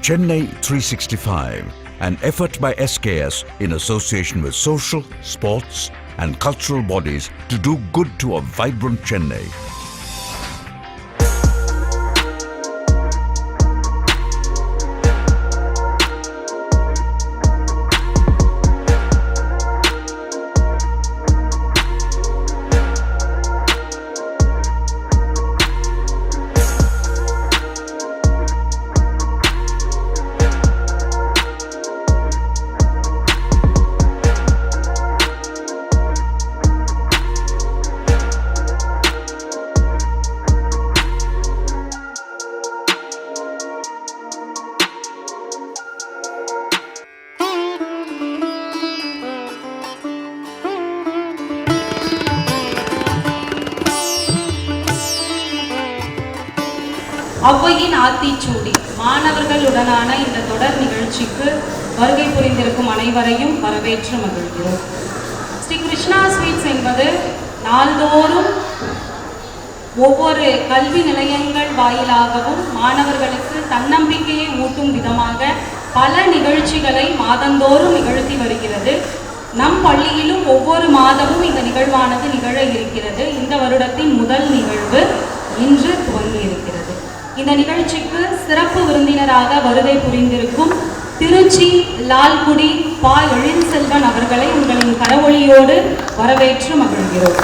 Chennai 365, an effort by SKS in association with social, sports and cultural bodies to do good to a vibrant Chennai. அவ்வையின் Aathichoodi மாணவர்களுடனான இந்த தொடர் நிகழ்ச்சிக்கு வருகை புரிந்திருக்கும் அனைவரையும் வரவேற்று மகிழ்கிறோம். ஸ்ரீ கிருஷ்ணா ஸ்வீட்ஸ் என்பது நாள்தோறும் ஒவ்வொரு கல்வி நிலையங்கள் வாயிலாகவும் மாணவர்களுக்கு தன்னம்பிக்கையை ஊட்டும் விதமாக பல நிகழ்ச்சிகளை மாதந்தோறும் நிகழ்த்தி வருகிறது. நம் பள்ளியிலும் ஒவ்வொரு மாதமும் இந்த நிகழ்வானது நிகழ இருக்கிறது. இந்த வருடத்தின் முதல் நிகழ்வு இன்று துவங்கி இருக்கிறது. இந்த நிகழ்ச்சிக்கு சிறப்பு விருந்தினராக வருகை புரிந்திருக்கும் திருச்சி லால்குடி பா எழில்செல்வன் அவர்களை உங்களின் கரவொலியோடு வரவேற்று மகிழ்கிறோம்.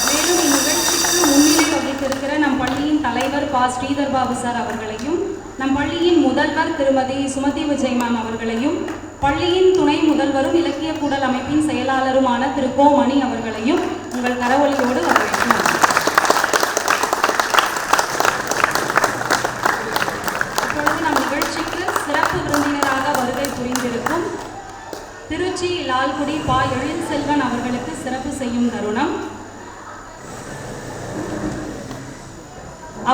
மேலும் இந்நிகழ்ச்சிக்கு முன்னிலை வகித்திருக்கிற நம் பள்ளியின் தலைவர் பா ஸ்ரீதர் பாபு சார் அவர்களையும், நம் பள்ளியின் முதல்வர் திருமதி சுமதி விஜய் மேம் அவர்களையும், பள்ளியின் துணை முதல்வரும் இலக்கிய கூடல் அமைப்பின் செயலாளருமான திரு கோ மணி அவர்களையும் உங்கள் கரவொலியோடு வரவேற்கிறோம். இப்பொழுது நம் நிகழ்ச்சிக்கு சிறப்பு விருந்தினராக வருகை புரிந்திருக்கும் திருச்சி லால்குடி பா எழில்செல்வன் அவர்களுக்கு சிறப்பு செய்யும் தருணம்.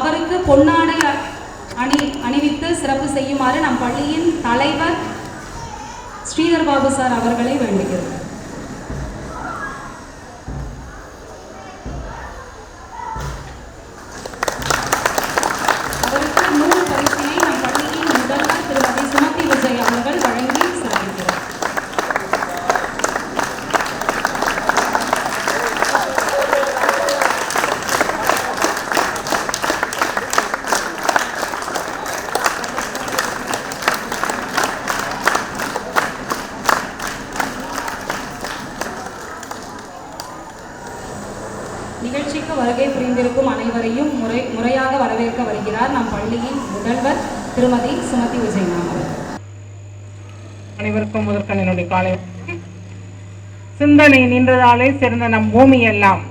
அவருக்கு பொன்னாடை அணிவித்து சிறப்பு செய்யுமாறு நம் பள்ளியின் தலைவர் ஸ்ரீதர் பாபு சார் அவர்களை வேண்டுகிறோம். அவருக்கு நூல் பரிசினை நம் பள்ளியின் முதல்வர் திருமதி சுமதி விஜய் அவர்கள் வழங்கி சிறப்பிக்கிறார். நிகழ்ச்சிக்கு வருகை புரிந்திருக்கும் அனைவரையும் முறையாக வரவேற்க வருகிறார் நம் பள்ளியின் முதல்வர் திருமதி சுமதி விஜய் மேம் அவர்கள். அனைவருக்கும் முதற்கண் என்னுடைய காலை. சிந்தனை நின்றதாலே சிறந்த நம் பூமி எல்லாம்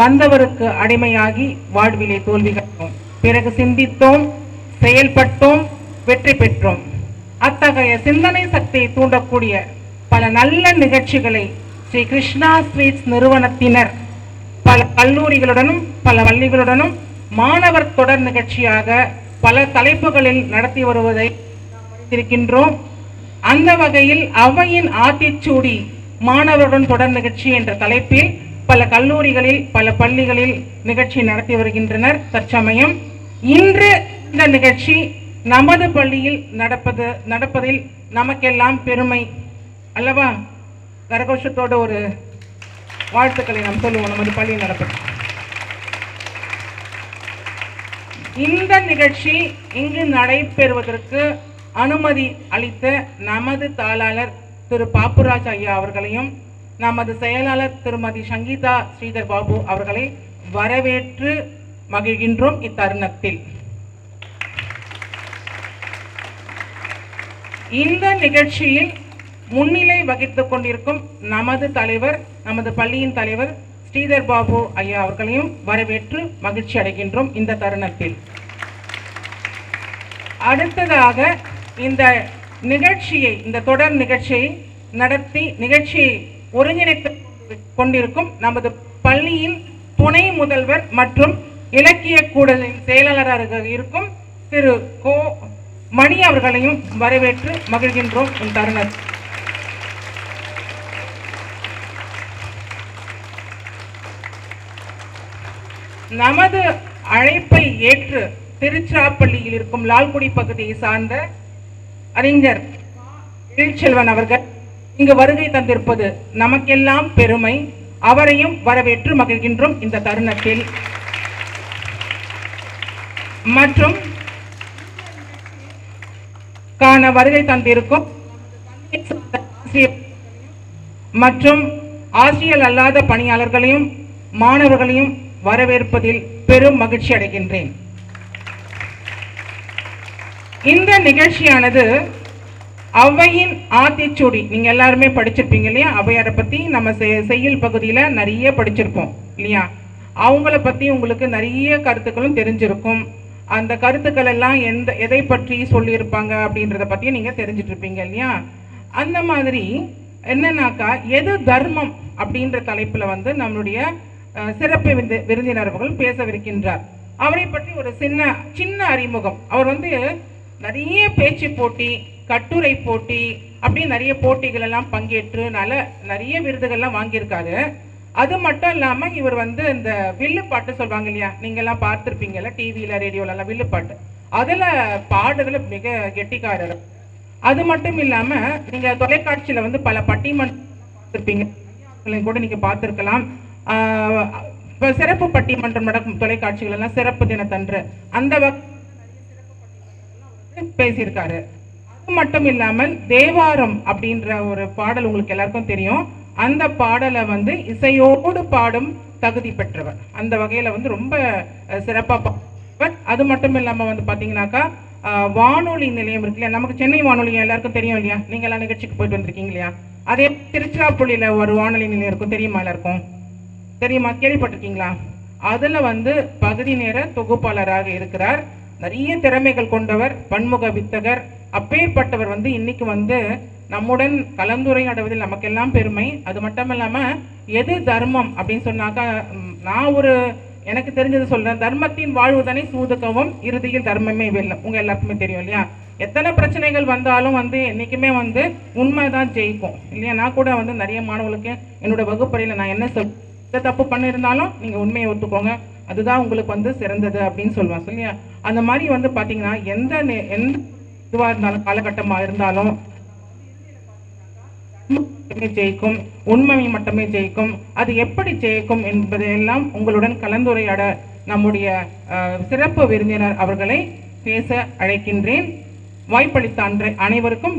வந்தவருக்கு அடிமையாகி வாழ்விலே தோல்வி கண்டோம். பிறகு சிந்தித்தோம், செயல்பட்டோம், வெற்றி பெற்றோம். அத்தகைய சிந்தனை சக்தியை தூண்டக்கூடிய பல நல்ல நிகழ்ச்சிகளை ஸ்ரீ கிருஷ்ணா ஸ்வீட்ஸ் நிறுவனத்தினர் பல கல்லூரிகளுடனும் பல பள்ளிகளுடனும் மாணவர் தொடர் நிகழ்ச்சியாக பல தலைப்புகளில் நடத்தி வருவதை அறிந்திருக்கின்றோம். அந்த வகையில் அவ்வையின் ஆத்திச்சூடி மாணவருடன் தொடர் நிகழ்ச்சி என்ற தலைப்பில் பல கல்லூரிகளில் பல பள்ளிகளில் நிகழ்ச்சி நடத்தி வருகின்றனர். தற்சமயம் இன்று இந்த நிகழ்ச்சி நமது பள்ளியில் நடப்பதில் நமக்கெல்லாம் பெருமை அல்லவா? கரகோஷத்தோடு ஒரு வாழ்த்துக்களை நாம் சொல்லுவோம். நமது பள்ளியில் நடப்பது இந்த நிகழ்ச்சி இங்கு நடைபெறுவதற்கு அனுமதி அளித்த நமது தாளாளர் திரு பாப்புராஜ் ஐயா அவர்களையும் நமது செயலாளர் திருமதி சங்கீதா ஸ்ரீதர் பாபு அவர்களை வரவேற்று மகிழ்கின்றோம். இத்தருணத்தில் இந்த நிகழ்ச்சியில் முன்னிலை வகித்துக் கொண்டிருக்கும் நமது தலைவர், நமது பள்ளியின் தலைவர் ஸ்ரீதர் பாபு ஐயா அவர்களையும் வரவேற்று மகிழ்ச்சி அடைகின்றோம். இந்த தருணத்தில் அடுத்ததாக இந்த நிகழ்ச்சியை, இந்த தொடர் நிகழ்ச்சியை நடத்தி நிகழ்ச்சியை ஒருங்கிணைத்து கொண்டிருக்கும் நமது பள்ளியின் துணை முதல்வர் மற்றும் இலக்கிய கூடலின் செயலாளராக இருக்கும் திரு கோ மணி அவர்களையும் வரவேற்று மகிழ்கின்றோம். இந்த தருணத்தில் நமது அழைப்பை திருச்சிராப்பள்ளியில் இருக்கும் லால்குடி பகுதியை சார்ந்த அறிஞர் எழில்செல்வன் அவர்கள் இங்கு வருகை தந்திருப்பது நமக்கெல்லாம் பெருமை. அவரையும் வரவேற்று மகிழ்கின்றோம் இந்த தருணத்தில். மற்றும் காண வருகை தந்திருக்கும் மற்றும் ஆசிரியர் அல்லாத பணியாளர்களையும் மாணவர்களையும் வரவேற்பதில் பெரும் மகிழ்ச்சி அடைகின்றேன். இந்த நிகழ்ச்சியானது ஔவையின் ஆத்திச்சூடி, நீங்க எல்லாருமே படிச்சிருப்பீங்க இல்லையா? ஔவையாரை பத்தி நம்ம செய்யுள் பகுதியில நிறைய படிச்சிருப்போம் இல்லையா? அவங்கள பத்தி உங்களுக்கு நிறைய கருத்துக்களும் தெரிஞ்சிருக்கும். அந்த கருத்துக்கள் எல்லாம் எதை பற்றி சொல்லியிருப்பாங்க அப்படின்றத பத்தி நீங்க தெரிஞ்சிட்டு இருப்பீங்க இல்லையா? அந்த மாதிரி என்னன்னாக்கா, எது தர்மம் அப்படின்ற தலைப்புல நம்மளுடைய சிறப்பு விருந்தினர்கள் பேசவிருக்கின்றார். அவரை பற்றி ஒரு சின்ன அறிமுகம். அவர் நிறைய பேச்சு போட்டி, கட்டுரை போட்டி, அப்படி நிறைய போட்டிகள் எல்லாம் பங்கேற்று நிறைய விருதுகள்லாம் வாங்கியிருக்காரு. அது மட்டும் இல்லாம இவர் இந்த வில்லு பாட்டு சொல்லுவாங்க இல்லையா? நீங்க எல்லாம் பார்த்திருப்பீங்கல்ல, டிவியில ரேடியோல எல்லாம் வில்லு பாட்டு, அதுல பாடுறதுல மிக கெட்டிக்காரர். அது மட்டும் இல்லாம நீங்க தொலைக்காட்சியில பல பட்டிமன்றம் பார்த்திருப்பீங்க கூட, நீங்க பார்த்திருக்கலாம். சிறப்பு பட்டிமன்றம் நடக்கும் தொலைக்காட்சிகள் எல்லாம் சிறப்பு தினத்தன்று அந்த பேசியிருக்காரு. அது மட்டும் இல்லாமல் தேவாரம் அப்படின்ற ஒரு பாடல் உங்களுக்கு எல்லாருக்கும் தெரியும். அந்த பாடலை இசையோடு பாடும் தகுதி பெற்றவர். அந்த வகையில ரொம்ப சிறப்பா. அது மட்டும் இல்லாம பாத்தீங்கன்னாக்கா, வானொலி நிலையம் இருக்கு இல்லையா? நமக்கு சென்னை வானொலி எல்லாருக்கும் தெரியும் இல்லையா? நீங்க எல்லாம் நிகழ்ச்சிக்கு போயிட்டு வந்திருக்கீங்க இல்லையா? அதே திருச்சிராப்பள்ளியில ஒரு வானொலி நிலையம் இருக்கும், தெரியுமா? எல்லாருக்கும் தெரியுமா? கேள்விப்பட்டிருக்கீங்களா? அதுல பகுதி நேர தொகுப்பாளராக இருக்கிறார். நிறைய திறமைகள் கொண்டவர், பன்முக வித்தகர். அப்பேற்பட்டவர் இன்னைக்கு நம்முடன் கலந்துரையாடுவதில் நமக்கெல்லாம் பெருமை. அது மட்டும் இல்லாம எது தர்மம் அப்படின்னு சொன்னாக்கா, நான் எனக்கு தெரிஞ்சது சொல்றேன். தர்மத்தின் வாழ்வுதனை சூதுக்கவும் இறுதியில் தர்மமே வெல்லும். உங்க எல்லாருக்குமே தெரியும் இல்லையா? எத்தனை பிரச்சனைகள் வந்தாலும் என்னைக்குமே உண்மைதான் ஜெயிக்கும் இல்லையா? நான் கூட நிறைய மாணவர்களுக்கு என்னோட வகுப்பறையில நான் என்ன தப்பு பண்ணியிருந்தாலும் நீங்க உண்மையை ஒத்துக்கோங்க, அதுதான் உங்களுக்கு சிறந்தது அப்படின்னு சொல்லுவேன் இல்லையா? அந்த மாதிரி பாத்தீங்கன்னா எந்த இதுவா இருந்தாலும், காலகட்டமா இருந்தாலும் ஜெயிக்கும், உண்மை மட்டுமே ஜெயிக்கும். அது எப்படி ஜெயிக்கும் என்பதையெல்லாம் உங்களுடன் கலந்துரையாட நம்முடைய சிறப்பு விருந்தினர் அவர்களை பேச அழைக்கின்றேன். வாய்ப்பளித்த அனைவருக்கும்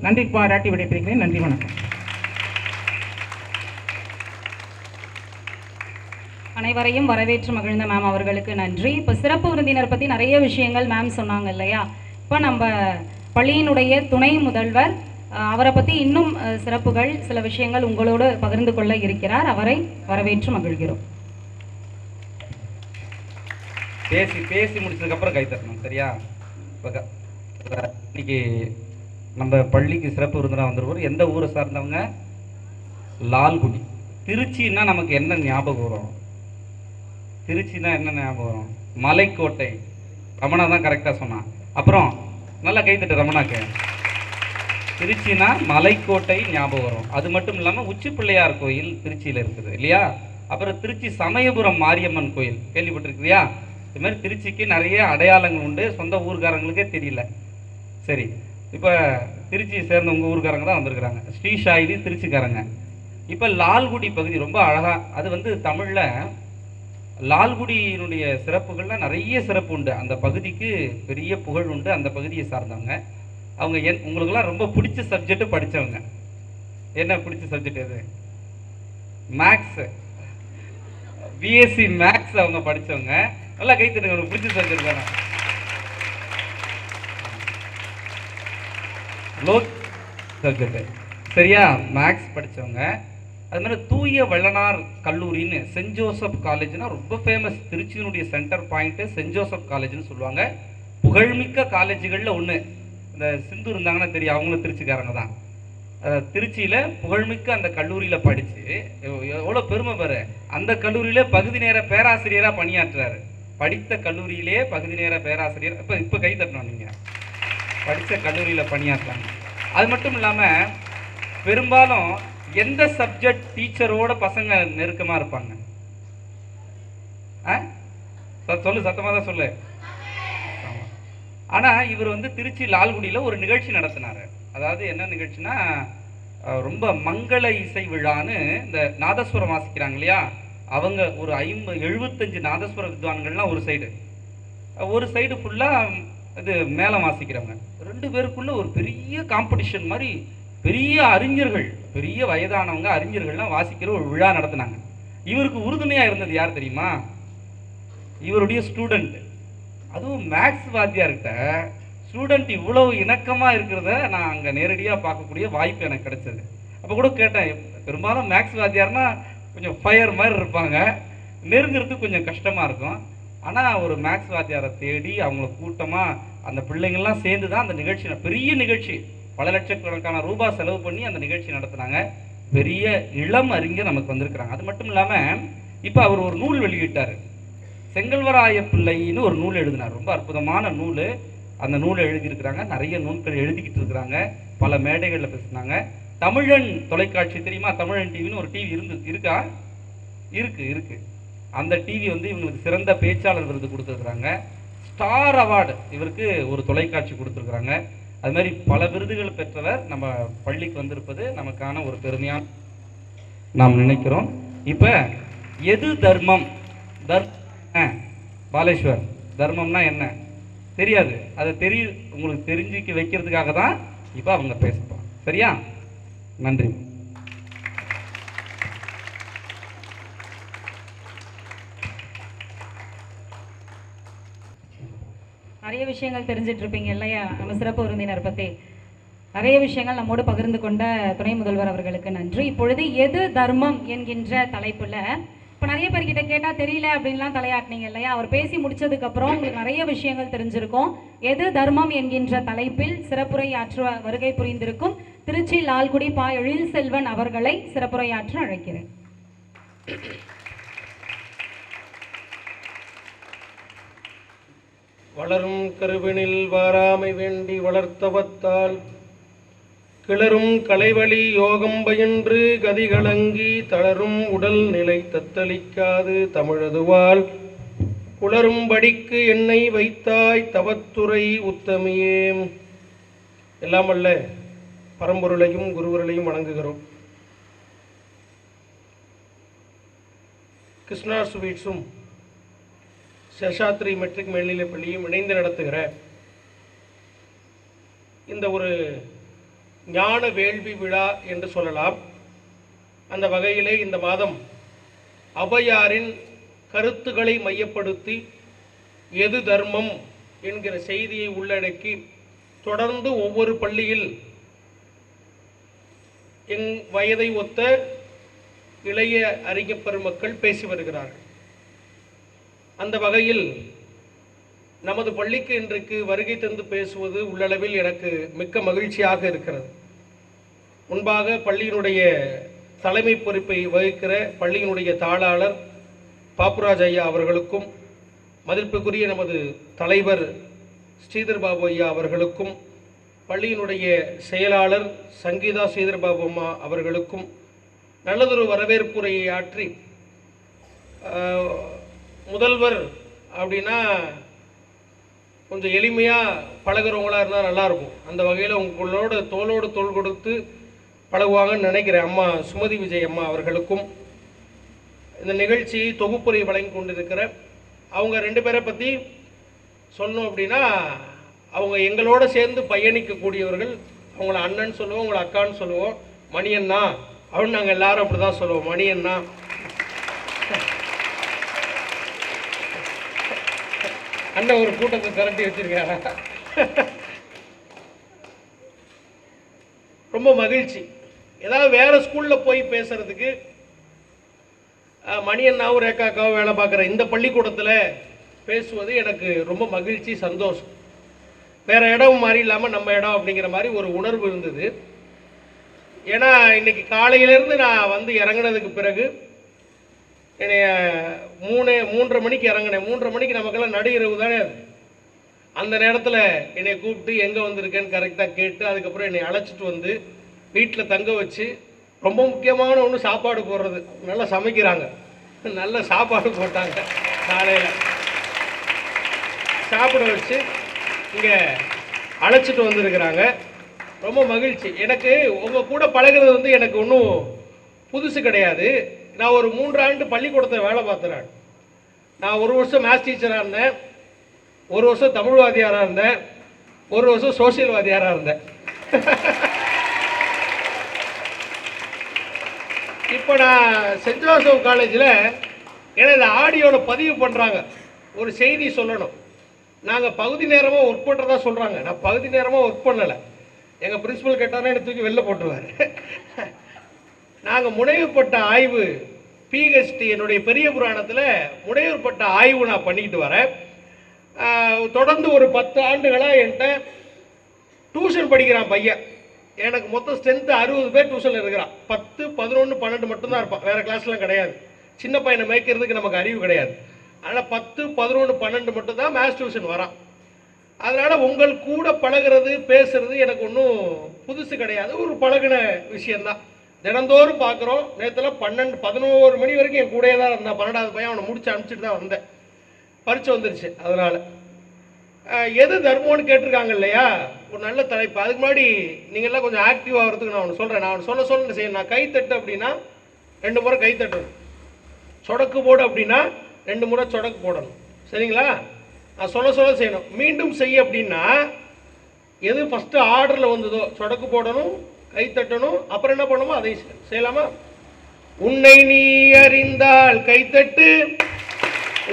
நன்றி பாராட்டி விடைபெறுகிறேன். நன்றி, வணக்கம். அனைவரையும் வரவேற்று மகிழ்ந்த மேம் அவர்களுக்கு நன்றி. இப்போ சிறப்பு விருந்தினர் பற்றி நிறைய விஷயங்கள் மேம் சொன்னாங்க இல்லையா? இப்போ நம்ம பள்ளியினுடைய துணை முதல்வர், அவரை பற்றி இன்னும் சிறப்புகள், சில விஷயங்கள் உங்களோடு பகிர்ந்து கொள்ள இருக்கிறார். அவரை வரவேற்று மகிழ்கிறோம். பேசி முடிச்சதுக்கப்புறம் கை தட்டணும், சரியா? இன்னைக்கு நம்ம பள்ளிக்கு சிறப்பு விருந்தினராக வந்துருவோம். எந்த ஊரை சார்ந்தவங்க? லால்குடி. திருச்சின்னா நமக்கு என்ன ஞாபகம் வரும்? திருச்சினா என்ன ஞாபகம் வரும்? மலைக்கோட்டை. ரமணா தான் கரெக்டாக சொன்னான். அப்புறம் நல்லா கைத்தட்டு ரமணாக்கு. திருச்சினா மலைக்கோட்டை ஞாபகம் வரும். அது மட்டும் இல்லாமல் உச்சி பிள்ளையார் கோயில் திருச்சியில் இருக்குது இல்லையா? அப்புறம் திருச்சி சமயபுரம் மாரியம்மன் கோயில் கேள்விப்பட்டிருக்கிறியா? இது மாதிரி திருச்சிக்கு நிறைய அடையாளங்கள் உண்டு, சொந்த ஊர்காரங்களுக்கே தெரியல. சரி, இப்போ திருச்சியை சேர்ந்த உங்கள் ஊர்காரங்க தான் வந்திருக்கிறாங்க. ஸ்ரீஷாயிலி திருச்சிக்காரங்க. இப்போ லால்குடி பகுதி ரொம்ப அழகா, அது தமிழில் லால்குடியினுடைய சிறப்புகள்லாம் நிறைய சிறப்பு உண்டு. அந்த பகுதிக்கு பெரிய புகழ் உண்டு. அந்த பகுதியை சார்ந்தவங்க அவங்க. உங்களுக்கெல்லாம் ரொம்ப பிடிச்ச சப்ஜெக்ட் படித்தவங்க. என்ன பிடிச்ச சப்ஜெக்ட் எது? மேக்ஸ். பிஎஸ்சி மேக்ஸ் அவங்க படித்தவங்க. நல்லா கைத்தட்டுங்க, உங்களுக்கு பிடிச்ச சப்ஜெக்ட் தானே? லோ சப்ஜெக்ட், சரியா? மேக்ஸ் படித்தவங்க. அது மாதிரி தூய வள்ளனார் கல்லூரின்னு சென்ட் ஜோசப் காலேஜ்னா ரொம்ப ஃபேமஸ். திருச்சியினுடைய சென்டர் பாயிண்ட்டு சென்ட் ஜோசப் காலேஜ்னு சொல்லுவாங்க. புகழ்மிக்க காலேஜுகளில் ஒன்று. இந்த சிந்து இருந்தாங்கன்னா தெரியும், அவங்களும் திருச்சிக்காரங்க தான். திருச்சியில் புகழ்மிக்க அந்த கல்லூரியில் படித்து எவ்வளோ பெருமை பாரு. அந்த கல்லூரியிலே பகுதி நேர பேராசிரியராக பணியாற்றுறாரு. படித்த கல்லூரியிலே பகுதி நேர பேராசிரியர். இப்போ கை தட்டணும், நீங்கள் படித்த கல்லூரியில் பணியாற்றுறாங்க. அது மட்டும் இல்லாமல் பெரும்பாலும் எந்த சப்ஜெக்ட் டீச்சரோட பசங்க நெருக்கமாக இருப்பாங்க? சொல்லு, சத்தமாக தான் சொல்லு. ஆனால் இவர் வந்து திருச்சி லால்குடியில் ஒரு நிகழ்ச்சி நடத்தினார். அதாவது என்ன நிகழ்ச்சினா, ரொம்ப மங்கள இசை விழான்னு இந்த நாதஸ்வரம் வாசிக்கிறாங்க இல்லையா, அவங்க ஒரு 75 நாதஸ்வர வித்வான்கள்லாம் ஒரு சைடு ஃபுல்லாக இது மேளம் வாசிக்கிறவங்க. 2 பேருக்குள்ள ஒரு பெரிய காம்படிஷன் மாதிரி பெரிய அறிஞர்கள், பெரிய வயதானவங்க அறிஞர்கள்லாம் வாசிக்கிற ஒரு விழா நடத்தினாங்க. இவருக்கு உறுதுணையாக இருந்தது யார் தெரியுமா? இவருடைய ஸ்டூடெண்ட். அதுவும் மேக்ஸ் வாத்தியார்கிட்ட ஸ்டூடெண்ட் இவ்வளவு இணக்கமாக இருக்கிறத நான் அங்கே நேரடியாக பார்க்கக்கூடிய வாய்ப்பு எனக்கு கிடைச்சது. அப்போ கூட கேட்டேன், பெரும்பாலும் மேக்ஸ் வாத்தியார்னா கொஞ்சம் ஃபயர் மாதிரி இருப்பாங்க, நெருங்கிறதுக்கு கொஞ்சம் கஷ்டமாக இருக்கும். ஆனால் ஒரு மேக்ஸ் வாத்தியாரை தேடி அவங்கள கூட்டமாக அந்த பிள்ளைங்கள்லாம் சேர்ந்து தான் அந்த நிகழ்ச்சி, பெரிய நிகழ்ச்சி, பல லட்சக்கணக்கான ரூபாய் செலவு பண்ணி அந்த நிகழ்ச்சி நடத்துனாங்க. பெரிய இளம் அறிஞர் நமக்கு வந்திருக்கிறாங்க. அது மட்டும் இல்லாமல் இப்போ அவர் ஒரு நூல் வெளியிட்டார். செங்கல்வராய பிள்ளைன்னு ஒரு நூல் எழுதினார். ரொம்ப அற்புதமான நூல். அந்த நூலை எழுதியிருக்கிறாங்க. நிறைய நூல்கள் எழுதிக்கிட்டு இருக்கிறாங்க. பல மேடைகளில் பேசுனாங்க. தமிழன் தொலைக்காட்சி தெரியுமா? தமிழன் டிவின்னு ஒரு டிவி இருக்கா? இருக்கு. அந்த டிவி வந்து இவங்களுக்கு சிறந்த பேச்சாளர் விருது கொடுத்துருக்குறாங்க. ஸ்டார் அவார்டு இவருக்கு ஒரு தொலைக்காட்சி கொடுத்துருக்குறாங்க. அது மாதிரி பல விருதுகள் பெற்றவர் நம்ம பள்ளிக்கு வந்திருப்பது நமக்கான ஒரு பெருமையான நாம் நினைக்கிறோம். இப்போ எது தர்மம்? பாலேஸ்வர், தர்மம்னா என்ன தெரியாது. அதை உங்களுக்கு தெரிஞ்சுக்க வைக்கிறதுக்காக தான் இப்போ அவங்க பேசப்போம். சரியா? நன்றி. நிறைய விஷயங்கள் தெரிஞ்சிட்டு இருப்பீங்க இல்லையா நம்ம சிறப்பு விருந்தினர் பற்றி. நிறைய விஷயங்கள் நம்மோடு பகிர்ந்து கொண்ட துணை முதல்வர் அவர்களுக்கு நன்றி. இப்பொழுது எது தர்மம் என்கின்ற தலைப்புல இப்போ நிறைய பேர்கிட்ட கேட்டால் தெரியல அப்படின்லாம் தலையாட்டினீங்க இல்லையா? அவர் பேசி முடிச்சதுக்கப்புறம் உங்களுக்கு நிறைய விஷயங்கள் தெரிஞ்சிருக்கும். எது தர்மம் என்கின்ற தலைப்பில் சிறப்புரையாற்ற வருகை புரிந்திருக்கும் திருச்சி லால்குடி பா எழில்செல்வன் அவர்களை சிறப்புரையாற்ற அழைக்கிறேன். வளரும் கருவினில் வாராமை வேண்டி வளர்த்தவத்தால் கிளரும் கலைவழி யோகம் பயின்று கதிகளங்கி தளரும் உடல் நிலை தத்தளிக்காது தமிழதுவால் குளரும் படிக்கு என்னை வைத்தாய் தவத்துறை உத்தமியே. எல்லாம் வல்ல பரம்பொருளையும் குருவர்களையும் வணங்குகிறோம். கிருஷ்ணா ஸ்வீட்ஸும் சேஷாத்ரி மெட்ரிக் மேல்நிலைப் பள்ளியும் இணைந்து நடத்துகிற இந்த ஒரு ஞான வேள்வி விழா என்று சொல்லலாம். அந்த வகையிலே இந்த மாதம் ஔவையாரின் கருத்துக்களை மையப்படுத்தி எது தர்மம் என்கிற செய்தியை உள்ளடக்கி தொடர்ந்து ஒவ்வொரு பள்ளியில் என் வயதை ஒத்த இளைய அறிஞர் பெருமக்கள் பேசி வருகிறார்கள். அந்த வகையில் நமது பள்ளிக்கு இன்றைக்கு வருகை தந்து பேசுவது உள்ளளவில் எனக்கு மிக்க மகிழ்ச்சியாக இருக்கிறது. முன்பாக பள்ளியினுடைய தலைமை பொறுப்பை வகிக்கிற பள்ளியினுடைய தாளாளர் பாப்புராஜ் ஐயா அவர்களுக்கும், மதிப்புக்குரிய நமது தலைவர் ஸ்ரீதர் பாபு ஐயா அவர்களுக்கும், பள்ளியினுடைய செயலாளர் சங்கீதா ஸ்ரீதர் பாபு அம்மா அவர்களுக்கும் நல்லதொரு வரவேற்புரையை ஆற்றி, முதல்வர் அப்படின்னா கொஞ்சம் எளிமையாக பழகிறவங்களாக இருந்தால் நல்லாயிருக்கும். அந்த வகையில் உங்களோட தோளோடு தோள் கொடுத்து பழகுவாங்கன்னு நினைக்கிறேன். அம்மா சுமதி விஜய் அம்மா அவர்களுக்கும், இந்த நிகழ்ச்சியை தொகுப்புரை வழங்கி கொண்டிருக்கிற அவங்க 2 பேரை பற்றி சொன்னோம் அப்படின்னா, அவங்க எங்களோட சேர்ந்து பயணிக்கக்கூடியவர்கள். அவங்கள அண்ணன் சொல்லுவோம், உங்களை அக்கான்னு சொல்லுவோம், மணியண்ணா அப்படின்னு நாங்கள் எல்லாரும் அப்படி தான் சொல்லுவோம், மணியண்ணா. அண்ணன் ஒரு கூட்டத்தை திரட்டி வச்சிருக்காங்க. ரொம்ப மகிழ்ச்சி. ஏதாவது வேற ஸ்கூலில் போய் பேசுறதுக்கு மணியண்ணாவும் ரேகாக்காவும் வேலை பார்க்குற இந்த பள்ளிக்கூடத்தில் பேசுவது எனக்கு ரொம்ப மகிழ்ச்சி, சந்தோஷம். வேற இடம் மாதிரி இல்லாமல் நம்ம இடம் அப்படிங்கிற மாதிரி ஒரு உணர்வு இருந்தது. ஏன்னா இன்னைக்கு காலையிலேருந்து நான் வந்து இறங்கினதுக்கு பிறகு என்னைய 3:30 மணிக்கு இறங்கினேன். 3:30 மணிக்கு நமக்கெல்லாம் நடு இரவு தானே. அந்த நேரத்தில் என்னை கூப்பிட்டு எங்கே வந்திருக்கேன்னு கரெக்டாக கேட்டு அதுக்கப்புறம் என்னை அழைச்சிட்டு வந்து வீட்டில் தங்க வச்சு, ரொம்ப முக்கியமான ஒன்று சாப்பாடு போடுறது. நல்லா சமைக்கிறாங்க, நல்ல சாப்பாடு போட்டாங்க. காலையில் சாப்பிட வச்சு இங்கே அழைச்சிட்டு வந்திருக்கிறாங்க. ரொம்ப மகிழ்ச்சி. எனக்கு உங்கள் கூட பழகிறது வந்து எனக்கு ஒன்றும் புதுசு கிடையாது. நான் ஒரு 3 ஆண்டு பள்ளிக்கூடத்தில் வேலை பார்த்துறேன். நான் 1 வருஷம் மேத்ஸ் டீச்சராக இருந்தேன், 1 வருஷம் தமிழ்வாதியாராக இருந்தேன், 1 வருஷம் சோசியல்வாதியாராக இருந்தேன். இப்போ நான் சென்ட் ஜோசப் காலேஜில் எனது ஆடியோவில் பதிவு பண்ணுறாங்க, ஒரு செய்தி சொல்லணும். நாங்கள் பகுதி நேரமாக ஒர்க் பண்ணுறதா சொல்கிறாங்க. நான் பகுதி நேரமாக ஒர்க் பண்ணலை. எங்கள் பிரின்சிபல் கேட்டார்னா என்னை தூக்கி வெளில போட்டுருவார். நாங்கள் முனைவுப்பட்ட ஆய்வு பிஹெச்டி என்னுடைய பெரிய புராணத்தில் முனைவுப்பட்ட ஆய்வு நான் பண்ணிக்கிட்டு வரேன். தொடர்ந்து ஒரு 10 ஆண்டுகளாக என்கிட்ட டியூஷன் படிக்கிறான் பையன். எனக்கு மொத்தம் ஸ்ட்ரென்த்து 60 பேர் டியூஷனில் இருக்கிறான். 10, 11, 12 மட்டும்தான் இருப்பான், வேறு கிளாஸ்லாம் கிடையாது. சின்ன பையனை மேய்க்கிறதுக்கு நமக்கு அறிவு கிடையாது. அதனால் 10, 11, 12 மட்டும்தான் மேத்ஸ் டியூஷன் வரான். அதனால் உங்கள் கூட பழகிறது பேசுறது எனக்கு ஒன்றும் புதுசு கிடையாது, ஒரு பழகின விஷயந்தான். தினந்தோறும் பார்க்குறோம். நேற்றுலாம் 12, 11 மணி வரைக்கும் என் கூடயே தான் இருந்தான். 12வது பையன், அவனை முடிச்சு அனுப்பிச்சிட்டு தான் வந்தேன். பரிச்சை வந்துருச்சு. அதனால் எது தர்மம்னு கேட்டிருக்காங்க இல்லையா, ஒரு நல்ல தலைப்பு. அதுக்கு முன்னாடி நீங்கள்லாம் கொஞ்சம் ஆக்டிவ் ஆகிறதுக்கு நான் ஒன்று சொல்கிறேன். நான் சொல்ல செய்யணும். நான் கைத்தட்டு அப்படின்னா 2 முறை கைத்தட்டணும். சொடக்கு போடு அப்படின்னா 2 முறை சொடக்கு போடணும். சரிங்களா? நான் சொல்ல செய்யணும். மீண்டும் செய்ய அப்படின்னா எது ஃபஸ்ட்டு ஆர்டரில் வந்ததோ சொடக்கு போடணும், கைத்தட்டணும், அப்புறம் என்ன பண்ணணுமோ அதை செய்யலாமா? உன்னை நீ அறிந்தால் கைத்தட்டு,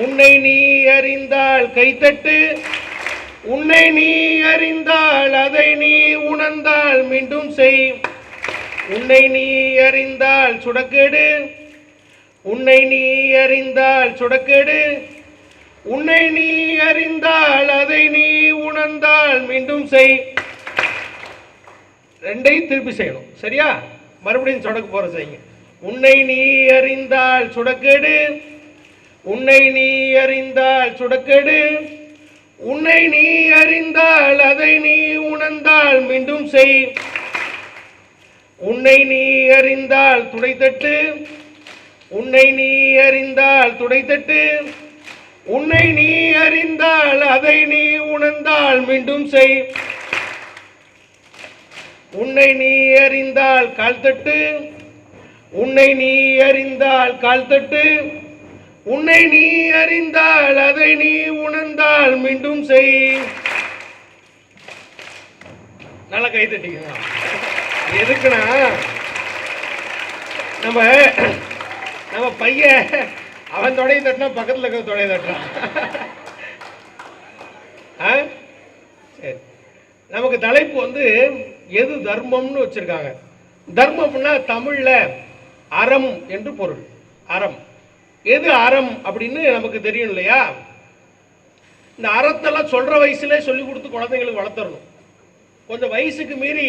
உன்னை நீ அறிந்தால் கைத்தட்டு, உன்னை நீ அறிந்தால் அதை நீ உணர்ந்தால் மீண்டும் செய், உன்னை நீ அறிந்தால் சுடக்கெடு, உன்னை நீ அறிந்தால் சுடக்கெடு, உன்னை நீ அறிந்தால் அதை நீ உணர்ந்தால் மீண்டும் செய். 2ஐயும் திருப்பி செய்யணும். சரியா? மறுபடியும் சொடக்கு போற செய்யுங்க. உன்னை நீ அறிந்தால் சுடக்கெடு, உன்னை நீ அறிந்தால் சுடக்கெடு, உன்னை நீ அறிந்தால் அதை நீ உணர்ந்தால் மீண்டும் செய், உன்னை நீ அறிந்தால் துடைத்தட்டு, உன்னை நீ அறிந்தால் துடைத்தட்டு, உன்னை நீ அறிந்தால் அதை நீ உணர்ந்தால் மீண்டும் செய், உன்னை நீ அறிந்தால் கால்தட்டு, உன்னை நீ அறிந்தால் கால்தட்டு, உன்னை நீ அறிந்தால் அதை நீ உணர்ந்தால் மீண்டும் செய். நல்லா கை தட்டிக்கங்க. எதுக்குன்னா நம்ம பையன் அவன் தொடைய தட்டினா பக்கத்தில் இருக்க தொடைய தட்டுறான். சரி, நமக்கு தலைப்பு வந்து எது தர்மம்னு வச்சிருக்காங்க. தர்மம்னா தமிழ்ல அறம் என்று பொருள். அறம் எது அறம் அப்படின்னு நமக்கு தெரியும் இல்லையா? இந்த அறத்தெல்லாம் சொல்ற வயசுல சொல்லி கொடுத்து குழந்தைங்களுக்கு வளர்த்தரணும். கொஞ்சம் வயசுக்கு மீறி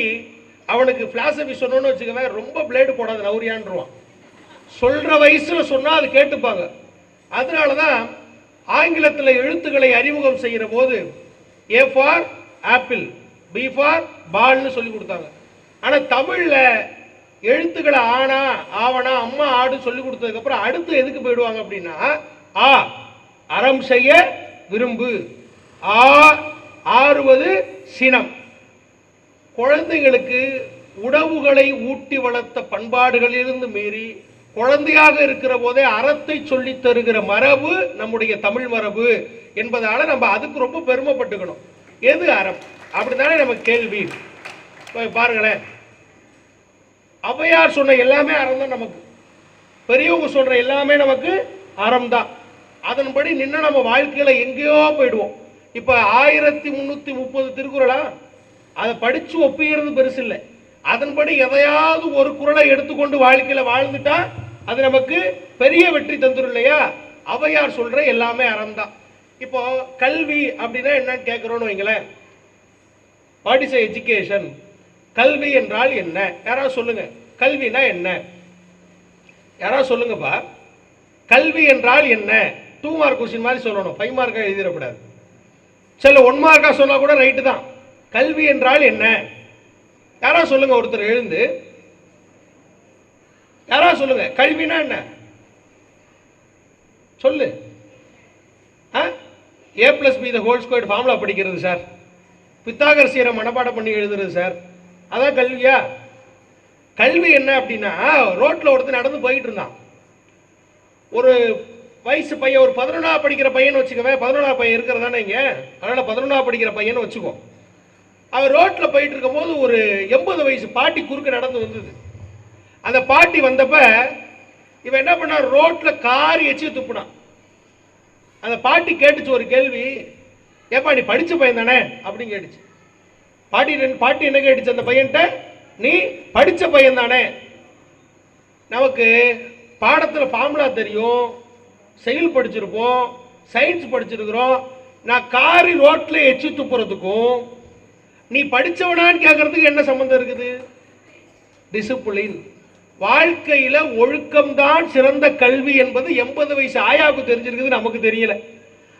அவனுக்கு பிலாசபி சொன்னோன்னு வச்சுக்கவே ரொம்ப பிளேடு போடாது நவுரியான்ருவான். சொல்ற வயசுல சொன்னா அது கேட்டுப்பாங்க. அதனாலதான் ஆங்கிலத்தில் எழுத்துக்களை அறிமுகம் செய்கிற போது A for apple, B for பால்னு சொல்லி கொடுத்தாங்க. ஆனா தமிழ்ல எழுத்துக்களை ஆனா ஆவனா அம்மா ஆடு சொல்லி கொடுத்ததுக்கு அப்புறம் அடுத்து எதுக்கு போயிடுவாங்க அப்படின்னா ஆ அறம் செய்ய விரும்பு, ஆ ஆறுவது சினம். குழந்தைகளுக்கு உணவுகளை ஊட்டி வளர்த்த பண்பாடுகளிலிருந்து மீறி குழந்தையாக இருக்கிற போதே அறத்தை சொல்லி தருகிற மரபு நம்முடைய தமிழ் மரபு என்பதால நம்ம அதுக்கு ரொம்ப பெருமைப்பட்டுக்கணும். எது அறம் அப்படித்தானே நம்ம கேள்வி. பாருங்களேன், ஔவையார் சொன்ன எல்லாமே அறம் தான். நமக்கு பெரியவங்க சொல்ற எல்லாமே நமக்கு அறம் தான். அதன்படி நின்று நம்ம வாழ்க்கையில எங்கேயோ போயிடுவோம். இப்ப 1330 திருக்குறளா, அதை படிச்சு ஒப்பிக்கிறது பெருசு இல்லை. அதன்படி எதையாவது ஒரு குறளை எடுத்துக்கொண்டு வாழ்க்கையில வாழ்ந்துட்டா அது நமக்கு பெரிய வெற்றி தந்துடும் இல்லையா? ஔவையார் சொல்ற எல்லாமே அறம் தான். இப்போ கல்வி அப்படின்னா என்னன்னு கேட்கிறோன்னு வைங்களேன். What is education? கல்வி என்றால் என்ன? யாராவது சொல்லுங்க. கல்வினா என்ன? யாராவது சொல்லுங்கப்பா. கல்வி என்றால் என்ன? 2 மார்க் கொஸ்டின் மாதிரி சொல்லணும், 5 மார்க்கா எழுதிடக்கூடாது. சில 1 மார்க்கா சொன்னா கூட ரைட்டு தான். கல்வி என்றால் என்ன? யாராவது சொல்லுங்க. ஒருத்தர் எழுந்து யாராவது சொல்லுங்க. கல்வினா என்ன சொல்லு. A + B² ஃபார்முலா படிக்கிறது சார். பித்தாகரசியரை மனப்பாடம் பண்ணி எழுதுறது சார். அதான் கல்வியா? கல்வி என்ன அப்படின்னா, ரோட்டில் ஒருத்தர் நடந்து போயிட்டு இருந்தான். ஒரு வயசு பையன், ஒரு 11ஆவது படிக்கிற பையன் வச்சுக்கவே, 11ஆவது பையன் இருக்கிறதானே இங்கே, அதனால் 11ஆவது படிக்கிற பையன் வச்சுக்கோ. அவர் ரோட்டில் போயிட்டு இருக்கும்போது ஒரு 80 வயசு பாட்டி குறுக்க நடந்து வந்தது. அந்த பாட்டி வந்தப்ப இவன் என்ன பண்ணான், ரோட்டில் காரி எச்சு துப்புனான். அந்த பாட்டி கேட்டுச்சு ஒரு கேள்வி, ஏப்பா நீ படித்த பையன் தானே அப்படின்னு கேட்டுச்சு. பாட்டி என்ன கேட்டுச்சு அந்த பையன்கிட்ட, நீ படித்த பையன் தானே? நமக்கு பாடத்தில் ஃபார்முலா தெரியும், செயல் படிச்சிருப்போம், சயின்ஸ் படிச்சிருக்கிறோம். நான் காரி ரோட்டில் எச்சு துப்புறதுக்கும் நீ படித்தவனான்னு கேட்கறதுக்கு என்ன சம்மந்தம் இருக்குது? டிசிப்ளின். வாழ்க்கையில் ஒழுக்கம்தான் சிறந்த கல்வி என்பது 80 வயசு ஆயாவுக்கு தெரிஞ்சிருக்குது, நமக்கு தெரியல.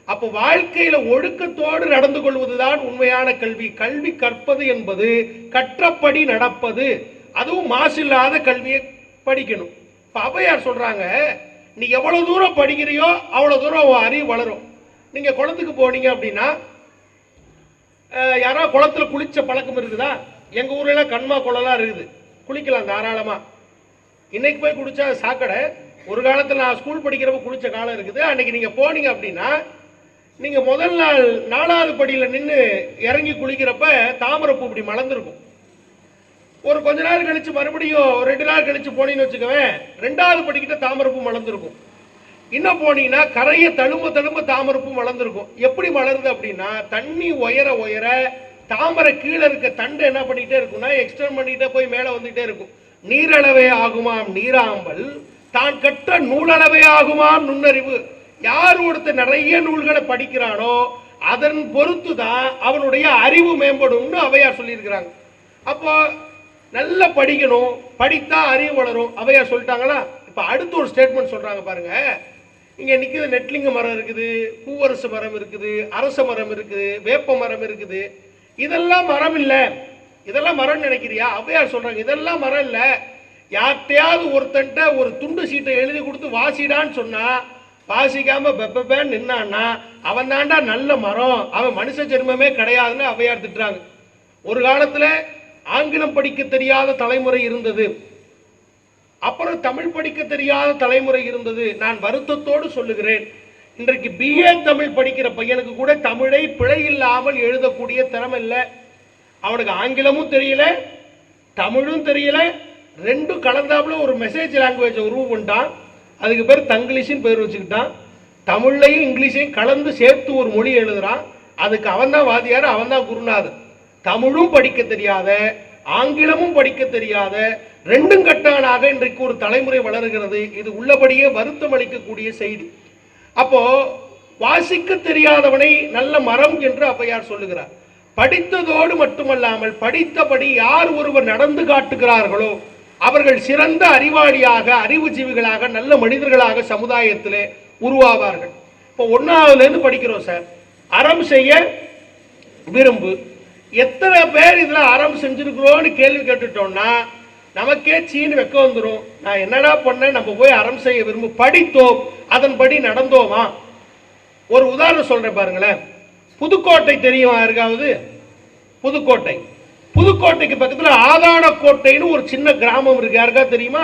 அப்போ வாழ்க்கையில் ஒழுக்கத்தோடு நடந்து கொள்வதுதான் உண்மையான கல்வி. கல்வி கற்பது என்பது கற்றபடி நடப்பது, அதுவும் மாசில்லாத கல்வியை படிக்கணும். இப்போ ஔவையார் சொல்றாங்க, நீ எவ்வளவு தூரம் படிக்கிறியோ அவ்வளவு தூரம் உன் அறிவு வளரும். நீங்க குளத்துக்கு போனீங்க அப்படின்னா, யாரோ குளத்துல குளிச்ச பழக்கம் இருக்குதா? எங்க ஊர்ல எல்லாம் கண்மா குளம்லாம் இருக்குது, குளிக்கலாம் தாராளமா. இன்னைக்கு போய் குளிச்சா சாக்கடை. ஒரு காலத்தில் நான் ஸ்கூல் படிக்கிறப்ப குளிச்ச காலம் இருக்குது. அன்னைக்கு நீங்க போனீங்க அப்படின்னா, நீங்க முதல் நாள் 4வது படியில் நின்று இறங்கி குளிக்கிறப்ப தாமரைப்பூ இப்படி மலர்ந்துருக்கும். ஒரு கொஞ்ச நாள் கழிச்சு மறுபடியும் 2 நாள் கழிச்சு போனீங்கன்னு வச்சுக்கவேன், 2வது படிக்கிட்ட தாமரைப்பூ மலர்ந்துருக்கும். இன்னும் போனீங்கன்னா கரையை தழும்ப தாமரைப்பூ மலர்ந்துருக்கும். எப்படி மலருது அப்படின்னா, தண்ணி உயர உயர தாமரை கீழே இருக்க தண்டு என்ன பண்ணிட்டே இருக்கும்னா, எக்ஸ்டெண்ட் பண்ணிட்டே போய் மேலே வந்துட்டே இருக்கும். நீரளவே ஆகுமாம் நீராம்பல், தான் கற்ற நூலளவே ஆகுமாம் நுண்ணறிவு. யார் ஒருத்தர் நிறைய நூல்களை படிக்கிறானோ அதன் பொறுத்து தான் அவனுடைய அறிவு மேம்படும்னு ஔவையார் சொல்லியிருக்கிறாங்க. அப்போ நல்லா படிக்கணும், படித்தா அறிவு வளரும், ஔவையார் சொல்லிட்டாங்களா? இப்போ அடுத்து ஒரு ஸ்டேட்மெண்ட் சொல்றாங்க பாருங்க. இங்க நிற்குது நெட்லிங்க மரம் இருக்குது, பூவரசு மரம் இருக்குது, அரச மரம் இருக்குது, வேப்ப மரம் இருக்குது. இதெல்லாம் மரம் இல்லை, இதெல்லாம் மரம் நினைக்கிறியா? ஔவையார் சொல்றாங்க, இதெல்லாம் மரம் இல்லை. யார்கிட்டையாவது ஒருத்தன்ட்ட ஒரு துண்டு சீட்டை எழுதி கொடுத்து வாசிடான்னு சொன்னா வாசிக்காம பெப்பேன்னு நின்னான்னா அவன் தாண்டா நல்ல மரம், அவன் மனுஷ ஜென்மமே கிடையாதுன்னு ஔவையார் திட்டுறாங்க. ஒரு காலத்துல ஆங்கிலம் படிக்க தெரியாத தலைமுறை இருந்தது, அப்புறம் தமிழ் படிக்க தெரியாத தலைமுறை இருந்தது. நான் வருத்தத்தோடு சொல்லுகிறேன், இன்றைக்கு பிஏ தமிழ் படிக்கிற பையனுக்கு கூட தமிழை பிழை இல்லாமல் எழுதக்கூடிய திறமை இல்லை. அவனுக்கு ஆங்கிலமும் தெரியல, தமிழும் தெரியல, ரெண்டும் கலந்தாப்புல ஒரு மெசேஜ் லாங்குவேஜ் உருவாண்டான். அதுக்கு பேர் தங்கிலீஷ்னு பேர் வச்சுக்கிட்டான். தமிழ்லையும் இங்கிலீஷையும் கலந்து சேர்த்து ஒரு மொழி எழுதுறான். அதுக்கு அவன் தான் வாதியார், அவன் தான் குருநாதர். தமிழும் படிக்க தெரியாத, ஆங்கிலமும் படிக்க தெரியாத, ரெண்டும் கட்டானாக இன்றைக்கு ஒரு தலைமுறை வளர்கிறது. இது உள்ளபடியே வருத்தம் அளிக்கக்கூடிய செய்தி. அப்போ வாசிக்க தெரியாதவனை நல்ல மரம் என்று ஔவையார் சொல்லுகிறார். படித்ததோடு மட்டுமல்லாமல் படித்தபடி யார் ஒருவர் நடந்து காட்டுகிறார்களோ அவர்கள் சிறந்த அறிவாளியாக, அறிவுஜீவிகளாக, நல்ல மனிதர்களாக சமுதாயத்திலே உருவாவார்கள். இப்போ 1ஆவதுலேருந்து படிக்கிறோம் சார். அறம் செய்ய விரும்பு. எத்தனை பேர் இதில் அறம் செஞ்சிருக்கிறோன்னு கேள்வி கேட்டுட்டோம்னா நமக்கே சீனு வெக்க வந்துடும். நான் என்னடா பண்ணேன், நம்ம போய் அறம் செய்ய விரும்பு. படித்தோம், அதன்படி நடந்தோமா? ஒரு உதாரணம் சொல்றேன் பாருங்களேன். புதுக்கோட்டை தெரியுமா யாருக்காவது? புதுக்கோட்டை, புதுக்கோட்டைக்கு பக்கத்தில் ஆதானக்கோட்டைன்னு ஒரு சின்ன கிராமம் இருக்கு. யாருக்கா தெரியுமா?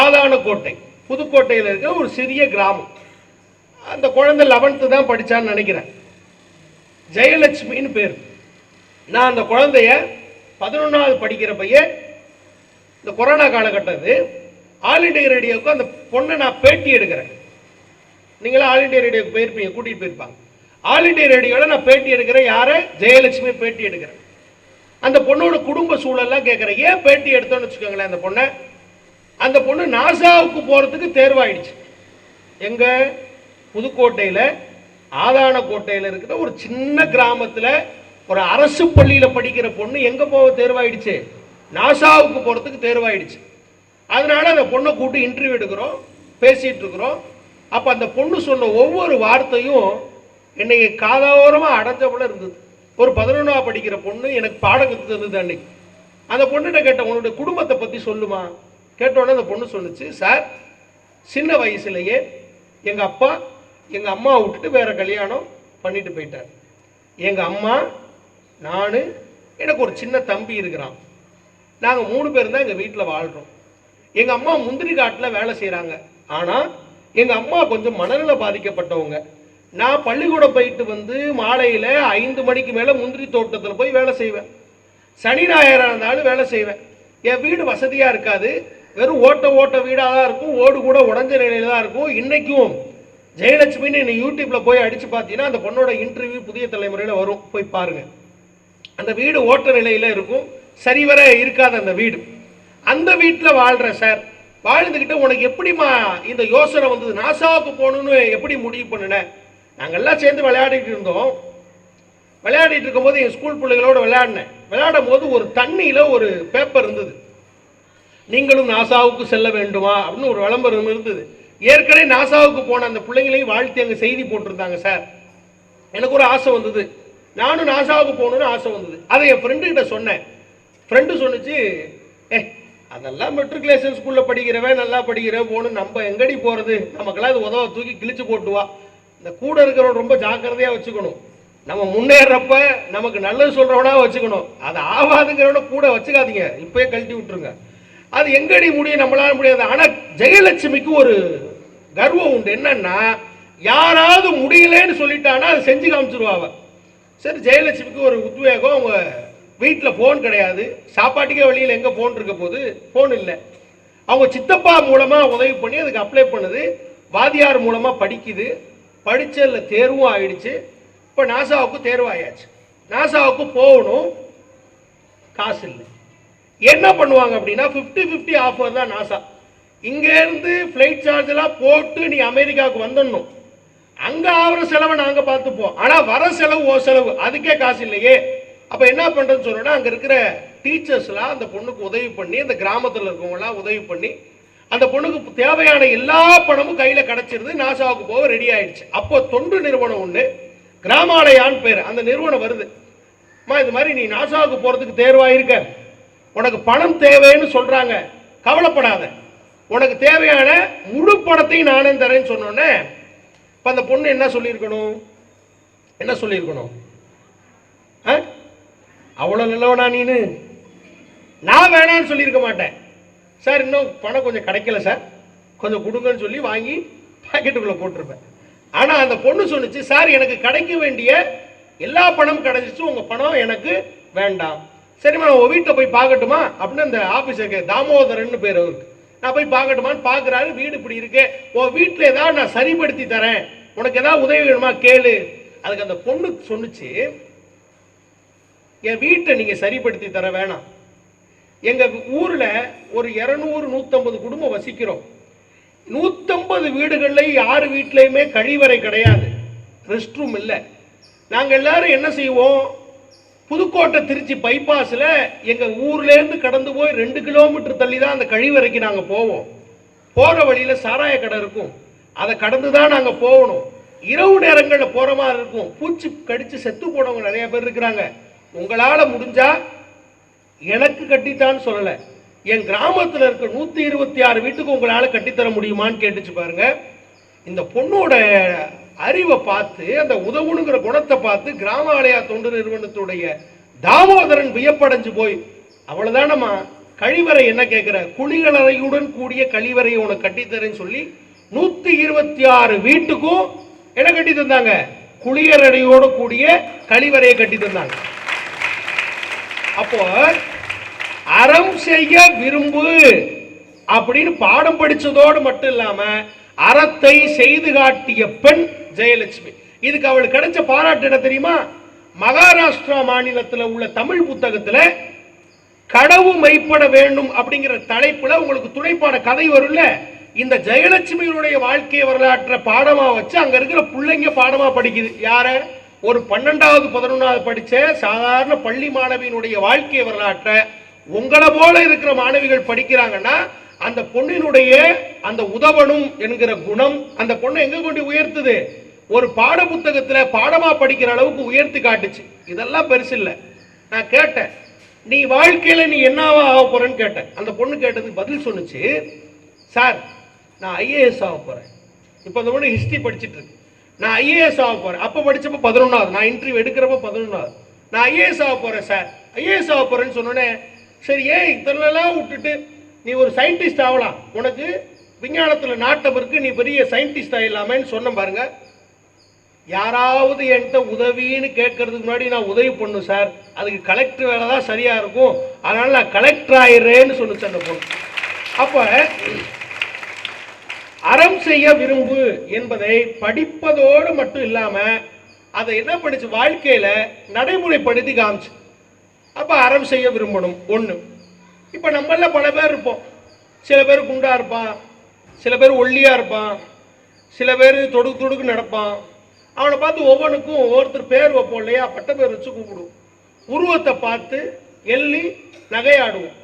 ஆதானக்கோட்டை புதுக்கோட்டையில் இருக்கிற ஒரு சிறிய கிராமம். அந்த குழந்தை 11th தான் படிச்சான்னு நினைக்கிறேன், ஜெயலட்சுமின்னு பேர். நான் அந்த குழந்தைய 11வது படிக்கிற பையன். இந்த கொரோனா காலகட்டத்து ஆல் இண்டியா ரேடியோவுக்கு அந்த பொண்ணை நான் பேட்டி எடுக்கிறேன். நீங்களும் ஆல் இண்டியா ரேடியோவுக்கு போயிருப்பீங்க, கூட்டிகிட்டு போயிருப்பாங்க. ஆல் இண்டியா ரேடியோவில் நான் பேட்டி எடுக்கிறேன். யாரை? ஜெயலட்சுமி பேட்டி எடுக்கிறேன். அந்த பொண்ணோட குடும்ப சூழல்லாம் கேட்குறேன். ஏன் பேட்டி எடுத்தோன்னு வச்சுக்கோங்களேன். அந்த பொண்ணு நாசாவுக்கு போகிறதுக்கு தேர்வாயிடுச்சு. எங்க? புதுக்கோட்டையில் ஆதானக்கோட்டையில் இருக்கிற ஒரு சின்ன கிராமத்தில் ஒரு அரசு பள்ளியில் படிக்கிற பொண்ணு எங்கே போக தேர்வாயிடுச்சு? நாசாவுக்கு போகிறதுக்கு தேர்வாயிடுச்சு. அதனால அந்த பொண்ணை கூப்பிட்டு இன்டர்வியூ எடுக்கிறோம், பேசிகிட்டு இருக்கிறோம். அப்போ அந்த பொண்ணு சொன்ன ஒவ்வொரு வார்த்தையும் என்னை காதோரமாக அடைஞ்ச போல இருந்தது. ஒரு 11ஆவது படிக்கிற பொண்ணு எனக்கு பாடம் கற்று தந்தது அன்னைக்கு. அந்த பொண்ணுகிட்ட கேட்டேன், உன்னுடைய குடும்பத்தை பற்றி சொல்லுமா? கேட்டோடனே அந்த பொண்ணு சொன்னிச்சு, சார் சின்ன வயசுலேயே எங்கள் அப்பா எங்கள் அம்மா விட்டுட்டு வேற கல்யாணம் பண்ணிட்டு போயிட்டார். எங்கள் அம்மா நான், எனக்கு ஒரு சின்ன தம்பி இருக்கிறான். நாங்கள் 3 பேர் தான் எங்கள் வீட்டில் வாழ்கிறோம். எங்கள் அம்மா முந்திரி காட்டில் வேலை செய்கிறாங்க. ஆனால் எங்கள் அம்மா கொஞ்சம் மனநல பாதிக்கப்பட்டவங்க. நான் பள்ளிக்கூடம் போயிட்டு வந்து மாலையில் 5 மணிக்கு மேலே முந்திரி தோட்டத்தில் போய் வேலை செய்வேன். சனி ஞாயிறாக இருந்தாலும் வேலை செய்வேன். என் வீடு வசதியாக இருக்காது, வெறும் ஓட்ட வீடாக தான் இருக்கும், ஓடு கூட உடஞ்ச நிலையில் தான் இருக்கும். இன்றைக்கும் ஜெயலட்சுமின்னு என்னை யூடியூப்பில் போய் அடித்து பார்த்தீங்கன்னா அந்த பொண்ணோட இன்டர்வியூ புதிய தலைமுறையில் வரும், போய் பாருங்கள். அந்த வீடு ஓட்ட நிலையில் இருக்கும், சரிவர இருக்காது அந்த வீடு. அந்த வீட்டில் வாழ்கிற சார், வாழ்ந்துக்கிட்டு உனக்கு எப்படிமா இந்த யோசனை வந்தது, நாசாவுக்கு போகணுன்னு எப்படி முடிவு பண்ணினேன்? நாங்கள்லாம் சேர்ந்து விளையாடிட்டு இருந்தோம். விளையாடிட்டு இருக்கும்போது என் ஸ்கூல் பிள்ளைகளோட விளையாடும் போது ஒரு தண்ணியில் ஒரு பேப்பர் இருந்தது, நீங்களும் நாசாவுக்கு செல்ல வேண்டுமா அப்படின்னு ஒரு விளம்பரம் இருந்தது. ஏற்கனவே நாசாவுக்கு போன அந்த பிள்ளைங்களையும் வாழ்த்தி அங்கே செய்தி போட்டிருந்தாங்க சார். எனக்கு ஒரு ஆசை வந்தது, நானும் நாசாவுக்கு போகணுன்னு ஆசை வந்தது. அதை என் ஃப்ரெண்டுக்கிட்ட சொன்னேன். ஃப்ரெண்டு சொன்னிச்சு, அதெல்லாம் மெட்ரிகுலேஷன் ஸ்கூலில் படிக்கிறவன் நல்லா படிக்கிறவன் போகணும், நம்ம எங்கடி போகிறது, நமக்கெல்லாம் இது உதவ தூக்கி கிழிச்சு போட்டுவா. இந்த கூட இருக்கிறவன் ரொம்ப ஜாக்கிரதையாக வச்சுக்கணும். நம்ம முன்னேறப்ப நமக்கு நல்லது சொல்கிறவனா வச்சுக்கணும், அது ஆவாதுங்கிறவன கூட வச்சுக்காதீங்க, இப்போயே கழட்டி விட்டுருங்க. அது எங்கடி முடியும், நம்மளால முடியாது. ஆனால் ஜெயலட்சுமிக்கு ஒரு கர்வம் உண்டு, என்னன்னா யாராவது முடியலன்னு சொல்லிட்டானா அதை செஞ்சு காமிச்சிருவாங்க. சரி, ஜெயலட்சுமிக்கு ஒரு உத்வேகம். அவங்க வீட்டில் ஃபோன் கிடையாது, சாப்பாட்டுக்கே வழியில் எங்கே ஃபோன் இருக்க போது, ஃபோன் இல்லை. அவங்க சித்தப்பா மூலமாக உதவி பண்ணி அதுக்கு அப்ளை பண்ணுது, வாதியார் மூலமாக படிக்குது, படித்ததில் தேர்வும் ஆயிடுச்சு. இப்போ நாசாவுக்கு தேர்வாயாச்சு. நாசாவுக்கு போகணும், காசு இல்லை. என்ன பண்ணுவாங்க அப்படின்னா 50-50 ஆஃபர் தான் நாசா. இங்கேருந்து ஃப்ளைட் சார்ஜெல்லாம் போட்டு நீ அமெரிக்காவுக்கு வந்துடணும், அங்கே ஆகிற செலவை நாங்கள் பார்த்துப்போம், ஆனால் வர செலவு ஓ செலவு, அதுக்கே காசு இல்லையே. அப்போ என்ன பண்ணுறதுன்னு சொன்னோன்னா அங்கே இருக்கிற டீச்சர்ஸ்லாம் அந்த பொண்ணுக்கு உதவி பண்ணி, அந்த கிராமத்தில் இருக்கவங்களாம் உதவி பண்ணி அந்த பொண்ணுக்கு தேவையான எல்லா பணமும் கையில் கிடச்சிருது. நாசாவுக்கு போக ரெடி ஆயிடுச்சு. அப்போ தொண்டு நிறுவனம் ஒன்று, கிராமாலயான்னு பேர், அந்த நிறுவனம் வருது. அம்மா, இது மாதிரி நீ நாசாவுக்கு போகிறதுக்கு தேர்வாயிருக்க, உனக்கு பணம் தேவைன்னு சொல்கிறாங்க, கவலைப்படாத, உனக்கு தேவையான முழு பணத்தையும் நானே தரேன்னு சொன்னோன்னே இப்போ அந்த பொண்ணு என்ன சொல்லியிருக்கணும், அவ்வளோ நல்லவனா நீனு, நான் வேணான்னு சொல்லியிருக்க மாட்டேன். சார், இன்னும் பணம் கொஞ்சம் கிடைக்கல சார், கொஞ்சம் கொடுங்கன்னு சொல்லி வாங்கி பாக்கெட்டுக்குள்ளே போட்டிருப்பேன். ஆனால் அந்த பொண்ணு சொன்னிச்சு, சார் எனக்கு கிடைக்க வேண்டிய எல்லா பணமும் கிடைச்சிச்சு, உங்கள் பணம் எனக்கு வேண்டாம். சரிம்மா, நான் உங்கள் வீட்டில் போய் பார்க்கட்டுமா அப்படின்னு அந்த ஆஃபீஸருக்கு, தாமோதரன் பேர் அவருக்கு, நான் போய் பார்க்கட்டுமான்னு பார்க்குறாரு. வீடு இப்படி இருக்கு, உன் வீட்டில் ஏதாவது நான் சரிப்படுத்தி தரேன், உனக்கு ஏதாவது உதவி வேணுமா கேளு. அதுக்கு அந்த பொண்ணு சொன்னிச்சு, என் வீட்டை நீங்கள் சரிப்படுத்தி தர வேணாம், எங்கள் ஊரில் ஒரு 200-150 குடும்பம் வசிக்கிறோம், 150 வீடுகளில் யார் வீட்லையுமே கழிவறை கிடையாது, ரெஸ்ட் ரூம் இல்லை. நாங்கள் எல்லாரும் என்ன செய்வோம், புதுக்கோட்டை திருச்சி பைபாஸில் எங்கள் ஊர்லேருந்து கடந்து போய் 2 கிலோமீட்டர் தள்ளி தான் அந்த கழிவறைக்கு நாங்கள் போவோம். போகிற வழியில் சாராய கடை இருக்கும், அதை கடந்து தான் நாங்கள் போகணும். இரவு நேரங்களில் போகிற மாதிரி இருக்கும், பூச்சி கடித்து செத்து போனவங்க நிறைய பேர் இருக்கிறாங்க. உங்களால் முடிஞ்சா, எனக்கு கட்டித்தான்னு சொல்லலை, என் கிராமத்தில் இருக்க 126 வீட்டுக்கு உங்களால் கட்டித்தர முடியுமான்னு கேட்டுச்சு பாருங்க. இந்த பொண்ணோட அறிவை பார்த்து, அந்த உதவுணுங்கிற குணத்தை பார்த்து கிராமாலயா தொண்டு நிறுவனத்துடைய தாமோதரன் வியப்படைஞ்சு போய், அவ்வளவுதானம்மா, கழிவறை என்ன கேட்கிற, குளியலறையுடன் கூடிய கழிவறையை உனக்கு கட்டித்தரேன்னு சொல்லி 126 வீட்டுக்கும் என்ன கட்டி தந்தாங்க, குளியலறையோடு கூடிய கழிவறையை கட்டி தந்தாங்க. அப்போ அறம் செய்ய விரும்பு அப்படின்னு பாடம் படிச்சதோடு மட்டும் இல்லாம அறத்தை செய்து காட்டிய பெண் ஜெயலட்சுமி. இதுக்கு அவளுக்கு கிடைச்ச பாராட்டு என்ன தெரியுமா, மகாராஷ்டிரா மாநிலத்தில் உள்ள தமிழ் புத்தகத்துல கடவு மெய்ப்பட வேண்டும் அப்படிங்கிற தலைப்புல உங்களுக்கு துணைப்பாட கதை வரும்ல, இந்த ஜெயலட்சுமியுடைய வாழ்க்கை வரலாற்றை பாடமா வச்சு அங்க இருக்கிற பிள்ளைங்க பாடமா படிக்குது. யார, ஒரு 12வது 11வது படிச்ச சாதாரண பள்ளி மாணவியினுடைய வாழ்க்கை வரலாற்றை உங்களை போல இருக்கிற மாணவிகள் படிக்கிறாங்கன்னா அந்த பொண்ணினுடைய அந்த உதவணும் என்கிற குணம் அந்த பொண்ணை எங்க கொண்டு உயர்த்துது, ஒரு பாட புத்தகத்துல பாடமா படிக்கிற அளவுக்கு உயர்த்தி காட்டுச்சு. இதெல்லாம் பெருசு இல்லை. நான் கேட்டேன், நீ வாழ்க்கையில நீ என்னவா ஆக போறேன்னு கேட்டேன். அந்த பொண்ணு கேட்டதுக்கு பதில் சொன்னுச்சு, சார் நான் ஐஏஎஸ் ஆக போறேன். இப்போ அந்த பொண்ணு ஹிஸ்டரி படிச்சுட்டு இருக்கு, நான் ஐஏஎஸ் ஆக போறேன். அப்போ படிச்சப்போ 11வது, நான் இன்டர்வியூ எடுக்கிறப்ப 11வது. நான் ஐஏஎஸ் ஆக போகிறேன் சார், ஐஏஎஸ் ஆக போகிறேன்னு சொன்னோன்னே, சரி ஏன் இதெல்லாம் விட்டுட்டு நீ ஒரு சயின்டிஸ்ட் ஆகலாம், உனக்கு விஞ்ஞானத்தில் நாட்டம் இருக்கு, நீ பெரிய சயின்டிஸ்ட் ஆகிடலாமேன்னு சொன்ன பாருங்க. யாராவது என்கிட்ட உதவின்னு கேட்கறதுக்கு முன்னாடி நான் உதவி பண்ணும் சார், அதுக்கு கலெக்டர் வேலை தான் சரியாக இருக்கும், அதனால் நான் கலெக்டர் ஆயிடுறேன்னு சொன்னிச்சு அந்த பொண்ணு. அப்போ அறம் செய்ய விரும்பு என்பதை படிப்பதோடு மட்டும் இல்லாமல் அதை என்ன பண்ணிச்சு, வாழ்க்கையில் நடைமுறைப்படுத்தி காமிச்சு. அப்போ அறம் செய்ய விரும்பணும் ஒன்று. இப்போ நம்மள பல பேர் இருப்போம். சில பேர் குண்டா இருப்பான், சில பேர் ஒல்லியாக இருப்பான், சில பேர் தொடுக்கு தொடுக்கு நடப்பான். அவனை பார்த்து ஒவ்வொன்றுக்கும் ஒவ்வொருத்தர் பேர் வைப்போம் இல்லையா, பட்ட பேர் வச்சு கூப்பிடுவோம். உருவத்தை பார்த்து எள்ளி நகையாடுவோம்.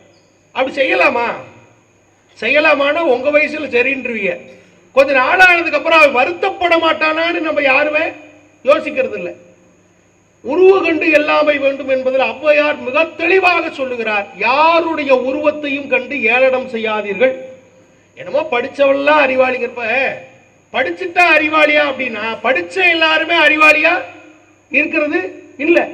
அப்படி செய்யலாமா? செய்யலாமான்னா உங்கள் வயசில் சரின்றுவீங்க. கொஞ்சம் நாளானதுக்கப்புறம் அவன் வருத்தப்பட மாட்டானான்னு நம்ம யாருமே யோசிக்கிறது இல்லை. உருவ கண்டு எல்லாமை வேண்டும் என்பதில் ஔவையார் மிக தெளிவாக சொல்லுகிறார். யாருடைய உருவத்தையும் கண்டு ஏளனம் செய்யாதீர்கள். என்னமோ படித்தவெல்லாம் அறிவாளிங்கிறப்ப படிச்சுட்டா அறிவாளியா அப்படின்னா படித்த எல்லாருமே அறிவாளியா இருக்கிறது இல்லை.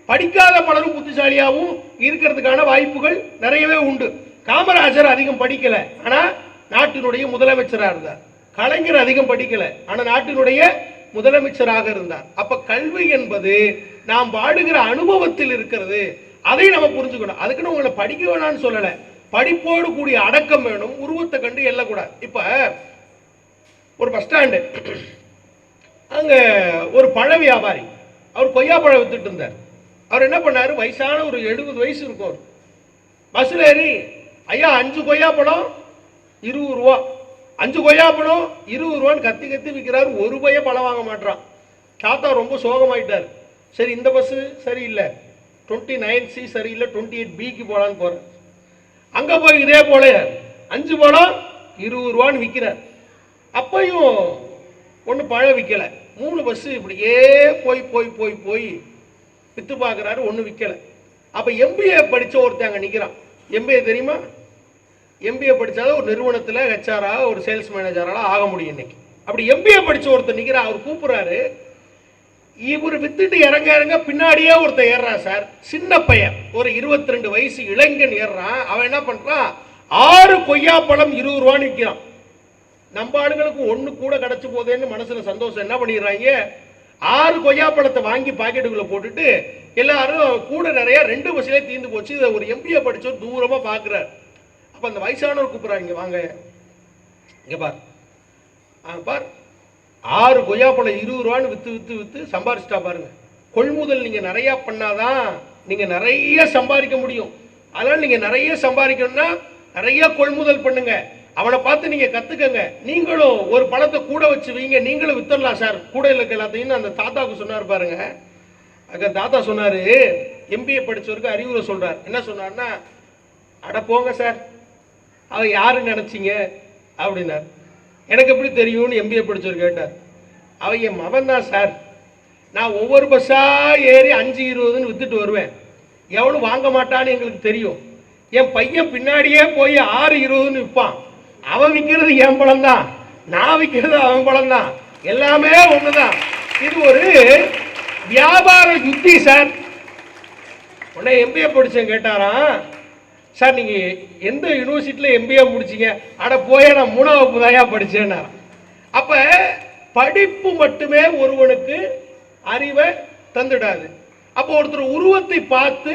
படிக்காத பலரும் புத்திசாலியாகவும் இருக்கிறதுக்கான வாய்ப்புகள் நிறையவே உண்டு. காமராஜர் அதிகம் படிக்கல, ஆனால் நாட்டினுடைய முதலமைச்சராக இருந்தார். கலைஞர் அதிகம் படிக்கல, ஆனால் நாட்டினுடைய முதலமைச்சராக இருந்தார். அப்ப கல்வி என்பது நாம் வாடுகிற அனுபவத்தில் இருக்கிறது. அதை நம்ம புரிஞ்சுக்கணும். அதுக்குன்னு உங்களை படிக்க வேணாம்னு சொல்லலை, படிப்போடு கூடிய அடக்கம் வேணும். உருவத்தை கண்டு எல்லக்கூடாது. இப்ப ஒரு பஸ் ஸ்டாண்டு, அங்க ஒரு பழ வியாபாரி, அவர் கொய்யா பழம் வித்துட்டு இருந்தார். அவர் என்ன பண்ணாரு, வயசான ஒரு 70 வயசு இருக்கும். அவர் பஸ்ல ஏறி, ஐயா 5 கொய்யா பழம் 20 ரூபா, 5 கொய்யா பழம் 20 ரூபான்னு கத்தி கத்தி விற்கிறாரு. ஒரு பைய பழம் வாங்க மாட்டான். தாத்தா ரொம்ப சோகமாயிட்டார். சரி இந்த பஸ்ஸு சரியில்லை, 29C சரியில்லை, 28Bக்கு போகலான்னு போகிறேன். அங்கே போய் இதே போல 5 பழம் 20 ரூபான்னு விற்கிறார். அப்பையும் ஒன்றும் பழம் விற்கலை. 3 பஸ்ஸு இப்படியே போய் போய் போய் போய் விற்று பார்க்குறாரு, ஒன்றும் விற்கலை. அப்போ MBA படித்த ஒருத்தன் அங்கே நிற்கிறான். MBA தெரியுமா? MBA படித்தாலும் ஒரு நிறுவனத்தில் ஹெச்ஆராக ஒரு சேல்ஸ் மேனேஜராக ஆக முடியும் இன்னைக்கு. அப்படி MBA படித்த ஒருத்தர் நிற்கிறார். அவர் கூப்பிட்றாரு. இவர் வித்துட்டு இறங்க இறங்க பின்னாடியே ஒருத்தர் ஏறுறான் சார். சின்ன பையன், ஒரு 22 வயசு இளைஞன் ஏறுறான். அவன் என்ன பண்ணுறான், 6 கொய்யா பழம் 20 ரூபான்னு விற்கிறான். நம்ம ஆளுங்களுக்கு 1 கூட கிடச்சி போதேன்னு மனசில் சந்தோஷம். என்ன பண்ணிடுறாங்க, 6 கொய்யா பழத்தை வாங்கி பாக்கெட்டுக்குள்ளே போட்டுட்டு எல்லாரும் கூட நிறைய 2 பஸ்ஸிலே தீர்ந்து போச்சு. இதை ஒரு MBA படித்தவர் தூரமாக பார்க்குறாரு. அப்போ அந்த வயசானவர் கூப்பிட்றாங்க, இங்கே வாங்க, இங்கே பார் பார், 6 கொய்யாப்பழம் 20 ரூபான்னு விற்று விற்று விற்று சம்பாரிச்சிட்டா பாருங்க. கொள்முதல் நீங்கள் நிறையா பண்ணாதான் நீங்கள் நிறைய சம்பாதிக்க முடியும். அதனால் நீங்கள் நிறைய சம்பாதிக்கணும்னா நிறைய கொள்முதல் பண்ணுங்க. அவனை பார்த்து நீங்கள் கற்றுக்கங்க. நீங்களும் ஒரு பழத்தை கூட வச்சு வைங்க, நீங்களும் வித்துடலாம் சார் கூட இல்லை எல்லாத்தையும் அந்த தாத்தாவுக்கு சொன்னார் பாருங்க. அங்கே தாத்தா சொன்னார், MBA படித்தவருக்கு அறிவுரை சொல்கிறார். என்ன சொன்னார்னா, அட போங்க சார், அதை யாருன்னு நினச்சிங்க அப்படின்னார். எனக்கு எப்படி தெரியும்னு MBA படித்தவர் கேட்டார். அவன் என் மகன் தான் சார், நான் ஒவ்வொரு பஸ்ஸாக ஏறி 5-20ன்னு விற்றுட்டு வருவேன், எவனும் வாங்க மாட்டான்னு எங்களுக்கு தெரியும். என் பையன் பின்னாடியே போய் 6-20ன்னு விற்பான். அவன் விற்கிறது என் பழம் தான், நான் விற்கிறது அவன் பழம் தான், எல்லாமே ஒன்று தான். இது ஒரு வியாபார யுத்தி சார். உடனே MBA படித்தேன் கேட்டாராம், சார் நீங்கள் எந்த யூனிவர்சிட்டியில் MBA முடிச்சிங்க? அட போய நான் 3ஆம் வகுப்பு தாயா படித்தேன்னா. அப்போ படிப்பு மட்டுமே ஒருவனுக்கு அறிவை தந்துடாது. அப்போ ஒருத்தர் உருவத்தை பார்த்து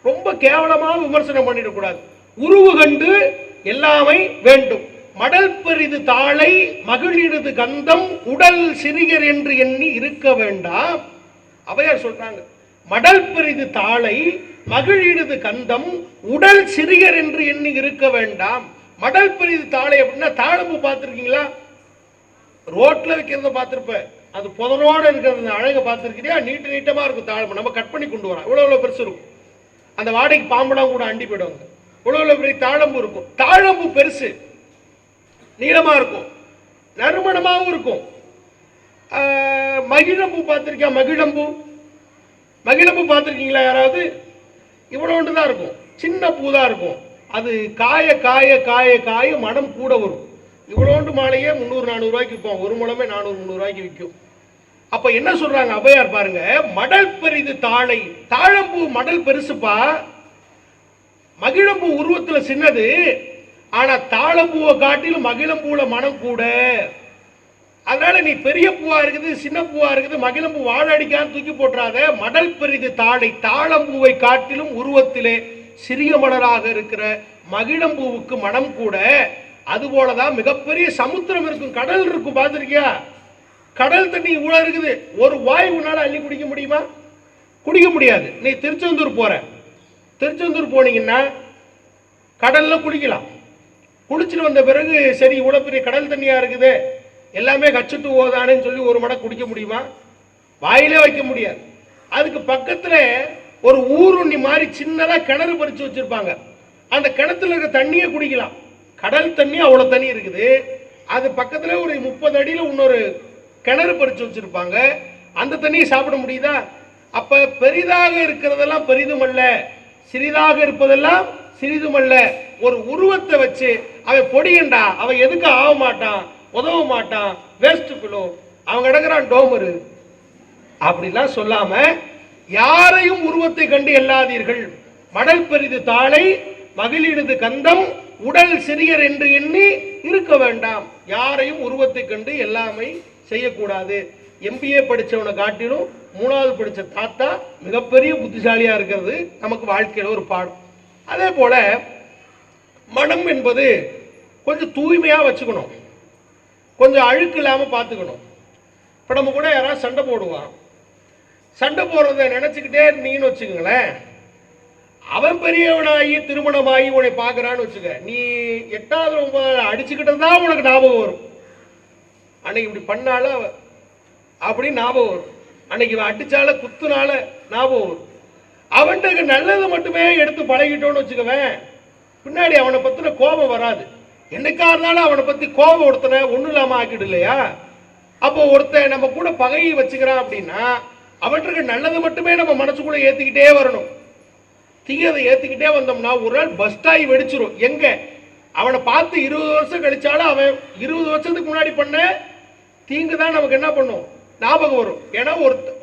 ரொம்ப கேவலமாக விமர்சனம் பண்ணிடக்கூடாது. உருவு கண்டு எல்லாமை வேண்டும். மடல் பெரிது தாளை மகிழிடுது கந்தம் உடல் சிறியர் என்று எண்ணி இருக்க வேண்டாம். ஔவையார் சொல்றாங்க, மடல் பெரிது தாளை மகிழிடுது கந்தம் உடல் சிறியர் என்று எண்ணி இருக்க வேண்டாம். மடல் பெரிது தாளை அப்படின்னா தாழம்பு பார்த்துருக்கீங்களா? ரோட்ல வைக்கிறத பார்த்துருப்ப, அது புதனோடு இருக்கிறது அழகை பார்த்துருக்கிறியா? நீட்டமாக இருக்கும் தாழம்பு. நம்ம கட் பண்ணி கொண்டு வரோம், இவ்வளோ பெருசு இருக்கும். அந்த வாடகைக்கு பாம்பெல்லாம் கூட அண்டி போயிடுவாங்க. இவ்வளோ பெரிய தாழம்பு இருக்கும். தாழம்பு பெருசு, நீளமாக இருக்கும், நறுமணமாகவும் இருக்கும். மகிழம்பு பார்த்துருக்கியா? மகிழம்பு பார்த்துருக்கீங்களா யாராவது? இவ்வளோண்டு தான் இருக்கும், சின்ன பூ தான் இருக்கும். அது காய காய காய காய மனம் கூட வரும். இவ்வளோண்டு மாலையே 300-400 ரூபாய்க்கு விற்போம். ஒரு முழமே 400-300 ரூபாய்க்கு விற்கும். அப்ப என்ன சொல்றாங்க ஔவையார் பாருங்க, மடல் பெரிது தாழை, தாழம்பூ மடல் பெருசுப்பா, மகிழம்பூ உருவத்துல சின்னது, ஆனா தாழம்பூவை காட்டிலும் மகிழம்பூல மனம் கூட. அதனால நீ பெரிய பூவா இருக்குது, சின்ன பூவா இருக்குது, மகிழம்பூ வாழ அடிக்கான்னு தூக்கி போட்டுறாத. மடல் பெரிது தாழை, தாழம்பூவை காட்டிலும் உருவத்திலே சிறிய மலராக இருக்கிற மகிழம்பூவுக்கு மனம் கூட. அதுபோலதான் மிகப்பெரிய சமுத்திரம் இருக்கும், கடல் இருக்கும், பார்த்திருக்கியா? கடல் தண்ணி இவ்வளவு இருக்குது, ஒரு வாய் உன்னால அள்ளி குடிக்க முடியுமா? குடிக்க முடியாது. நீ திருச்செந்தூர் போற, திருச்செந்தூர் போனீங்கன்னா கடல்ல குளிக்கலாம். குளிச்சுட்டு வந்த பிறகு சரி இவ்வளவு பெரிய கடல் தண்ணியா இருக்குது, எல்லாமே கச்சுட்டு ஓதானேன்னு சொல்லி ஒரு மடை குடிக்க முடியுமா? வாயிலே வைக்க முடியாது. அதுக்கு பக்கத்துல ஒரு ஊருண்ணி மாதிரி சின்னதா கிணறு பறிச்சு வச்சிருப்பாங்க. அந்த கிணத்துல இருக்க தண்ணியை குடிக்கலாம். கடல் தண்ணி அவ்வளவு தண்ணி இருக்குது. அது பக்கத்துல ஒரு 30 அடியில இன்னொரு கிணறு பறிச்சு வச்சிருப்பாங்க. அந்த தண்ணியை சாப்பிட முடியுதா? அப்ப பெரிதாக இருக்கிறதெல்லாம் பெரிதுமல்ல, சிறிதாக இருப்பதெல்லாம் சிறிதுமல்ல. ஒரு உருவத்தை வச்சு அவன் பொடியண்டா, அவன் எதுக்கு ஆக மாட்டான், உதவ மாட்டான், வேஸ்ட் பிலோ, அவன் கிடக்குறான் டோமரு அப்படிலாம் சொல்லாம, யாரையும் உருவத்தை கண்டு எல்லாதீர்கள். மடல் பெரிது தாளை, மகிழினது கந்தம், உடல் சிறியர் என்று எண்ணி இருக்க வேண்டாம். யாரையும் உருவத்தை கண்டு எல்லாமே செய்யக்கூடாது. MBA படிச்சவனை காட்டிலும் 3வது படிச்ச தாத்தா மிகப்பெரிய புத்திசாலியா இருக்கிறது நமக்கு வாழ்க்கையில ஒரு பாடம். அதே போல மனம் என்பது கொஞ்சம் தூய்மையா வச்சுக்கணும், கொஞ்சம் அழுக்கு இல்லாம பார்த்துக்கணும். இப்ப நம்ம கூட யாராவது சண்டை போடுவான், சண்டை போடுறத நினைச்சுக்கிட்டே இருந்தீங்கன்னு வச்சுக்கோங்களேன், அவன் பெரியவனாகி திருமணமாகி உன்னை பார்க்கறான்னு வச்சுக்க, நீ 8வது 9வது அடிச்சுக்கிட்டு தான் உனக்கு ஞாபகம் வரும். அன்னைக்கு இப்படி பண்ணால அப்படின்னு ஞாபகம் வரும், அன்னைக்கு இவன் அடிச்சால குத்துனால ஞாபகம் வரும். அவன்கிட்ட நல்லது மட்டுமே எடுத்து பழகிட்டோன்னு வச்சுக்கவேன், பின்னாடி அவனை பத்தின கோபம் வராது. என்னைக்கா இருந்தாலும் அவனை பத்தி கோபம் ஒருத்தனை ஒன்றும் இல்லாம ஆக்கிடு இல்லையா? அப்போ ஒருத்தன் நம்ம கூட பகையை வச்சுக்கிறான் அப்படின்னா அவற்றுக்கு நல்லது மட்டுமே நம்ம மனசுக்குள்ள ஏத்திக்கிட்டே வரணும். தீயதை ஏத்திக்கிட்டே வந்தோம்னா ஒரு நாள் பஸ்டாய் வெடிச்சிரும். எங்க அவனை பார்த்து 20 வருஷம் கழிச்சாலும் அவன் 20 வருஷத்துக்கு முன்னாடி பண்ண தீங்கு தான் நமக்கு என்ன பண்ணும், ஞாபகம் வரும். ஏன்னா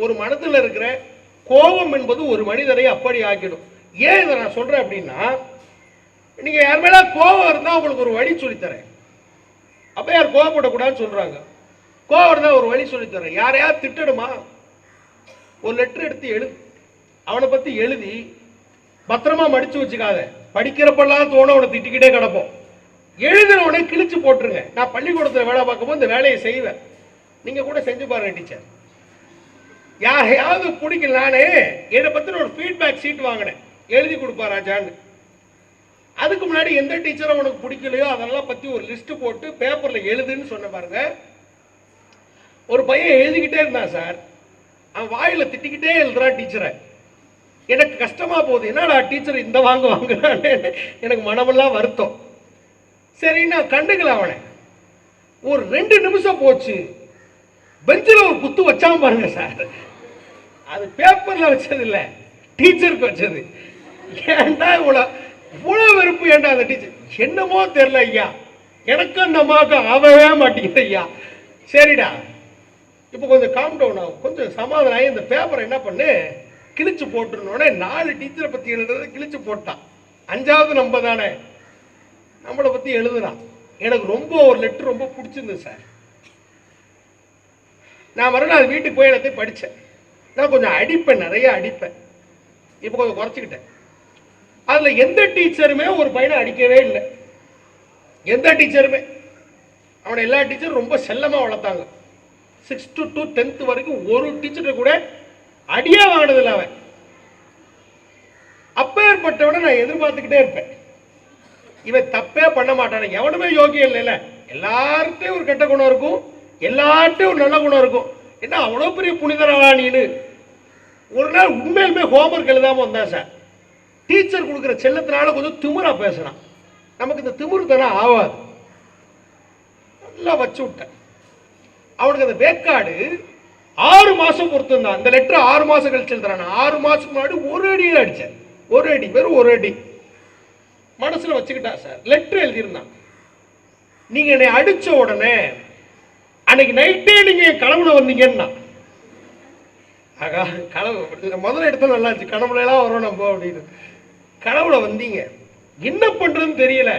ஒரு மனதில் இருக்கிற கோபம் என்பது ஒரு மனிதரை அப்படி ஆக்கிடும். ஏன் இதை நான் சொல்றேன் அப்படின்னா, நீங்க யார் மேல கோபம் இருந்தா உங்களுக்கு ஒரு வழி சொல்லித்தரேன். அப்ப யார் கோபப்படக்கூடாதுன்னு சொல்றாங்க. கோபம் இருந்தா ஒரு வழி சொல்லித்தரேன். யாரையாவது திட்டணுமா, ஒரு லெட்டர் எடுத்து எழுது, அவனை பத்தி எழுதி பத்திரமா மடிச்சு வச்சுக்காத. படிக்கிறப்பெல்லாம் தோண அவனை திட்டிக்கிட்டே கிடப்போம். எழுதினவனை கிழிச்சு போட்டுருங்க. நான் பள்ளிக்கூடத்தில் வேலை பார்க்கும்போது இந்த வேலையை செய்வேன். நீங்க கூட செஞ்சு பாருங்க டீச்சர். யாரையாவது பிடிக்கல, நானே என்னை பத்தின ஒரு ஃபீட்பேக் சீட் வாங்கினேன், எழுதி கொடுப்பா ராஜான்னு. அதுக்கு முன்னாடி எந்த டீச்சரை உனக்கு பிடிக்கலையோ அதெல்லாம் பத்தி ஒரு லிஸ்ட் போட்டு பேப்பர்ல எழுதுன்னு சொன்ன பாருங்க. ஒரு பையன் எழுதிக்கிட்டே இருந்தான் சார், அவன் வாயில திட்டிக்கிட்டே எழுதுறான் டீச்சரை. எனக்கு கஷ்டமா போகுது, என்னடா டீச்சர் இந்த வாங்குறான்னு எனக்கு மனமெல்லாம் வருத்தம். சரி நான் கண்டுக்கல அவனை. ஒரு 2 நிமிஷம் போச்சு, பெஞ்சில் ஒரு குத்து வச்சாம பாருங்க சார். அது பேப்பர்ல வச்சது இல்ல, டீச்சருக்கு வச்சது. ஏன்டா இவ்வளவு வெறுப்பு, ஏன்டா அந்த டீச்சர் என்னமோ தெரியல ஐயா, எனக்கு அந்த அம்மாவுக்கு ஆகவே மாட்டேங்குது ஐயா. சரிடா இப்போ கொஞ்சம் காம் டவுன் ஆகும், கொஞ்சம் சமாதானம் ஆகி இந்த பேப்பரை என்ன பண்ணு கிழிச்சு போட்டுருந்தோடனே 4 டீச்சரை பத்தி எழுதுறது கிழிச்சு போட்டான். 5வது நம்ம தானே, நம்மளை பத்தி எழுதுனான். எனக்கு ரொம்ப ஒரு லெட்டர் ரொம்ப பிடிச்சிருந்தது சார். நான் மறுநாள் வீட்டுக்கு போய் எல்லாத்தையும் படித்தேன். நான் கொஞ்சம் அடிப்பேன், நிறைய அடிப்பேன். இப்போ கொஞ்சம் குறைச்சிக்கிட்டேன். அதில் எந்த டீச்சருமே ஒரு பையனை அடிக்கவே இல்லை, எந்த டீச்சருமே. அவனை எல்லா டீச்சரும் ரொம்ப செல்லமாக வளர்த்தாங்க. 6th to 10th வரைக்கும் ஒரு டீச்சர் கூட அடியே வாங்கினதில்லை அவன். அப்பேற்பட்டவனை நான் எதிர்பார்த்துக்கிட்டே இருப்பேன். இவன் தப்பே பண்ண மாட்டான, எவனுமே யோகியம் இல்லைல்ல. எல்லார்ட்டையும் ஒரு கெட்ட குணம் இருக்கும், எல்லார்ட்டையும் ஒரு நல்ல குணம் இருக்கும். என்ன அவ்வளோ பெரிய புனிதரா நீனு. ஒரு நாள் உண்மையிலுமே ஹோம்ஒர்க் எழுதாம வந்தான் சார். டீச்சர் கொடுக்குற செல்லத்தினால கொஞ்சம் திமுறா பேசுறான். நமக்கு இந்த திமுறு தானே ஆகாது, நல்லா வச்சு விட்டேன். அவனுக்கு அந்த வேக்காடு 6 மாசம் பொறுத்திருந்தான். இந்த லெட்டர் 6 மாசம் கழிச்சு எழுதுறான். 6 மாசத்துக்கு முன்னாடி ஒரு அடியில் அடிச்சேன், ஒரு அடி, வெறும் ஒரு அடி. மனசுல வச்சுக்கிட்டா சார். லெட்டர் எழுதியிருந்தான், நீங்க என்னை அடிச்ச உடனே அன்னைக்கு நைட்டே நீங்க என் கனவுல வந்தீங்கன்னா ஆகா கனவு முதல்ல எடுத்தா நல்லா இருந்துச்சு, கனவுலாம் வரும் நம்ம அப்படின்னு. கனவுல வந்தீங்க, என்ன பண்றதுன்னு தெரியல,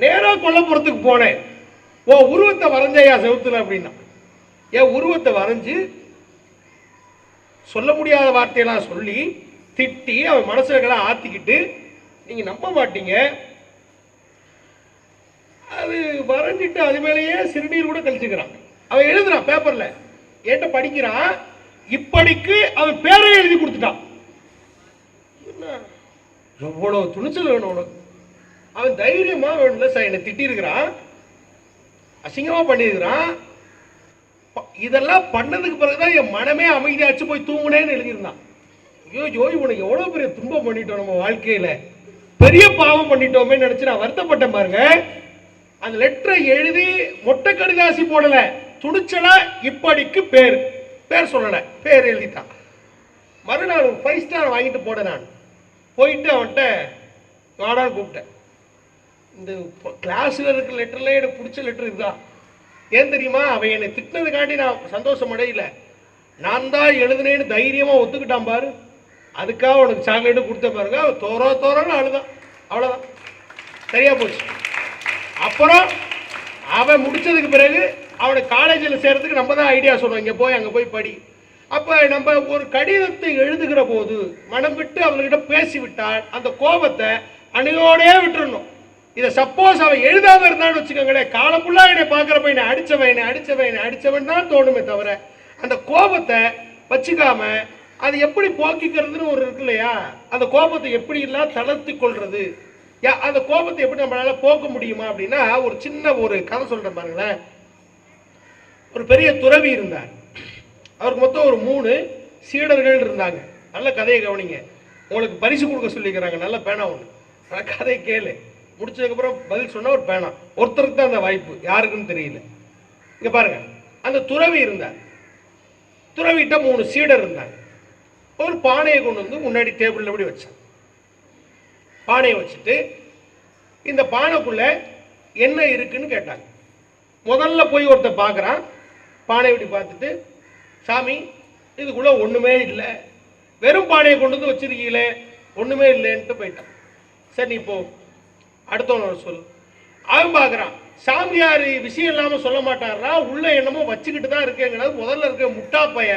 நேரா கொல்லப்புறத்துக்கு போனேன். ஓ உருவத்தை வரைஞ்சையா செவுத்துல அப்படின்னா, என் உருவத்தை வரைஞ்சு சொல்ல முடியாத வார்த்தையெல்லாம் சொல்லி திட்டி அவன் மனசுலாம் ஆத்திக்கிட்டு, நீங்க நம்ப மாட்டீங்க, அது வரைஞ்சிட்டு அது மேலேயே சிறுநீர் கூட கழிச்சுக்கிறான். அவன் எழுதுறான் பேப்பர்ல, என்கிட்ட படிக்கிறான், இப்படிக்கு அவன் பேரை எழுதி கொடுத்துட்டான். எவ்வளவு துணிச்சல் வேணும் உனக்கு. அவன் தைரியமா வேணும்ல சார், என்னை திட்டி இருக்கிறான், அசிங்கமா பண்ணியிருக்கிறான், இதெல்லாம் பண்ணதுக்கு பிறகுதான் என் மனமே அமைதியாச்சு போய் தூங்குனேன்னு எழுதியிருந்தான். ஐயோ ஜோய், உனக்கு எவ்வளவு பெரிய துன்பம் பண்ணிட்டோம் நம்ம வாழ்க்கையில, பெரிய பாவம் பண்ணிட்டோமே நினைச்சு நான் வருத்தப்பட்டேன் பாருங்க. அந்த லெட்டரை எழுதி மொட்டை கடிதாசி போடல, துணிச்சலா இப்படிக்கு பேர் பேர் சொல்லல, பேர் எழுதிட்டான். மறுநாள் 5 ஸ்டார் வாங்கிட்டு போட, நான் போயிட்டு அவன்கிட்ட வாடான்னு கூப்பிட்டேன். இந்த கிளாஸ்ல இருக்கிற லெட்டர்ல எனக்கு பிடிச்ச லெட்டர் இதுதான். ஏன் தெரியுமா, அவன் என்னை திட்டினதுக்காண்டி நான் சந்தோஷம் அடையில, நான் தான் எழுதுனேன்னு தைரியமா ஒத்துக்கிட்டான் பாரு, அதுக்காக உனக்கு சாக்லேட்டு கொடுத்த பாருங்க. அவன் தோறோன்னு அழுதான், அவ்வளோதான், சரியா போச்சு. அப்புறம் அவன் முடிச்சதுக்கு பிறகு அவனை காலேஜில் சேர்றதுக்கு நம்ம தான் ஐடியா சொல்லுவோம், இங்கே போய் அங்கே போய் படி. அப்போ நம்ம ஒரு கடிதத்தை எழுதுகிற போது மனம் விட்டு அவர்கிட்ட பேசிவிட்டால் அந்த கோபத்தை அணையோடே விட்டுறணும். இதை சப்போஸ் அவன் எழுதாம இருந்தான்னு வச்சுக்கோங்களேன், காலம் ஃபுல்லாக என்னை பார்க்குறப்ப என்னை அடிச்சவன் தான் தோணுமே தவிர, அந்த கோபத்தை வச்சுக்காம அது எப்படி போக்கிக்கிறதுன்னு ஒரு இருக்கு இல்லையா, அந்த கோபத்தை எப்படி எல்லாம் தளர்த்தி கொள்றது, அந்த கோபத்தை எப்படி நம்மளால போக்க முடியுமா அப்படின்னா, ஒரு சின்ன ஒரு கதை சொல்றேன் பாருங்களேன். ஒரு பெரிய துறவி இருந்தார், அவருக்கு மொத்தம் ஒரு 3 சீடர்கள் இருந்தாங்க. நல்ல கதையை கவனிங்க, உங்களுக்கு பரிசு கொடுக்க சொல்லிக்கிறாங்க, நல்ல பேனா ஒன்று, கதையை கேளு, முடிச்சதுக்கப்புறம் பதில் சொன்ன ஒரு பேனா. ஒருத்தருக்கு தான் அந்த வாய்ப்பு, யாருக்குன்னு தெரியல. இங்க பாருங்க, அந்த துறவி இருந்தார், துறவிட்ட 3 சீடர் இருந்தாங்க. ஒரு பானையை கொண்டு வந்து முன்னாடி டேபிள்ல எப்படி வச்சான். பானையை வச்சுட்டு இந்த பானைக்குள்ள என்ன இருக்குன்னு கேட்டாங்க. முதல்ல போய் ஒருத்தர் பார்க்குறான், பானை இப்படி பார்த்துட்டு, சாமி இதுக்குள்ள ஒண்ணுமே இல்லை, வெறும் பானையை கொண்டு வந்து வச்சிருக்கீங்களே, ஒண்ணுமே இல்லைன்ட்டு போயிட்டான். சரி நீ போ, அடுத்தவன் சொல்லு. அவன் பார்க்குறான், சாமியார் விஷயம் இல்லாமல் சொல்ல மாட்டாரா, உள்ள என்னமோ வச்சுக்கிட்டு தான் இருக்கேங்கிறது முதல்ல இருக்க முட்டா பைய,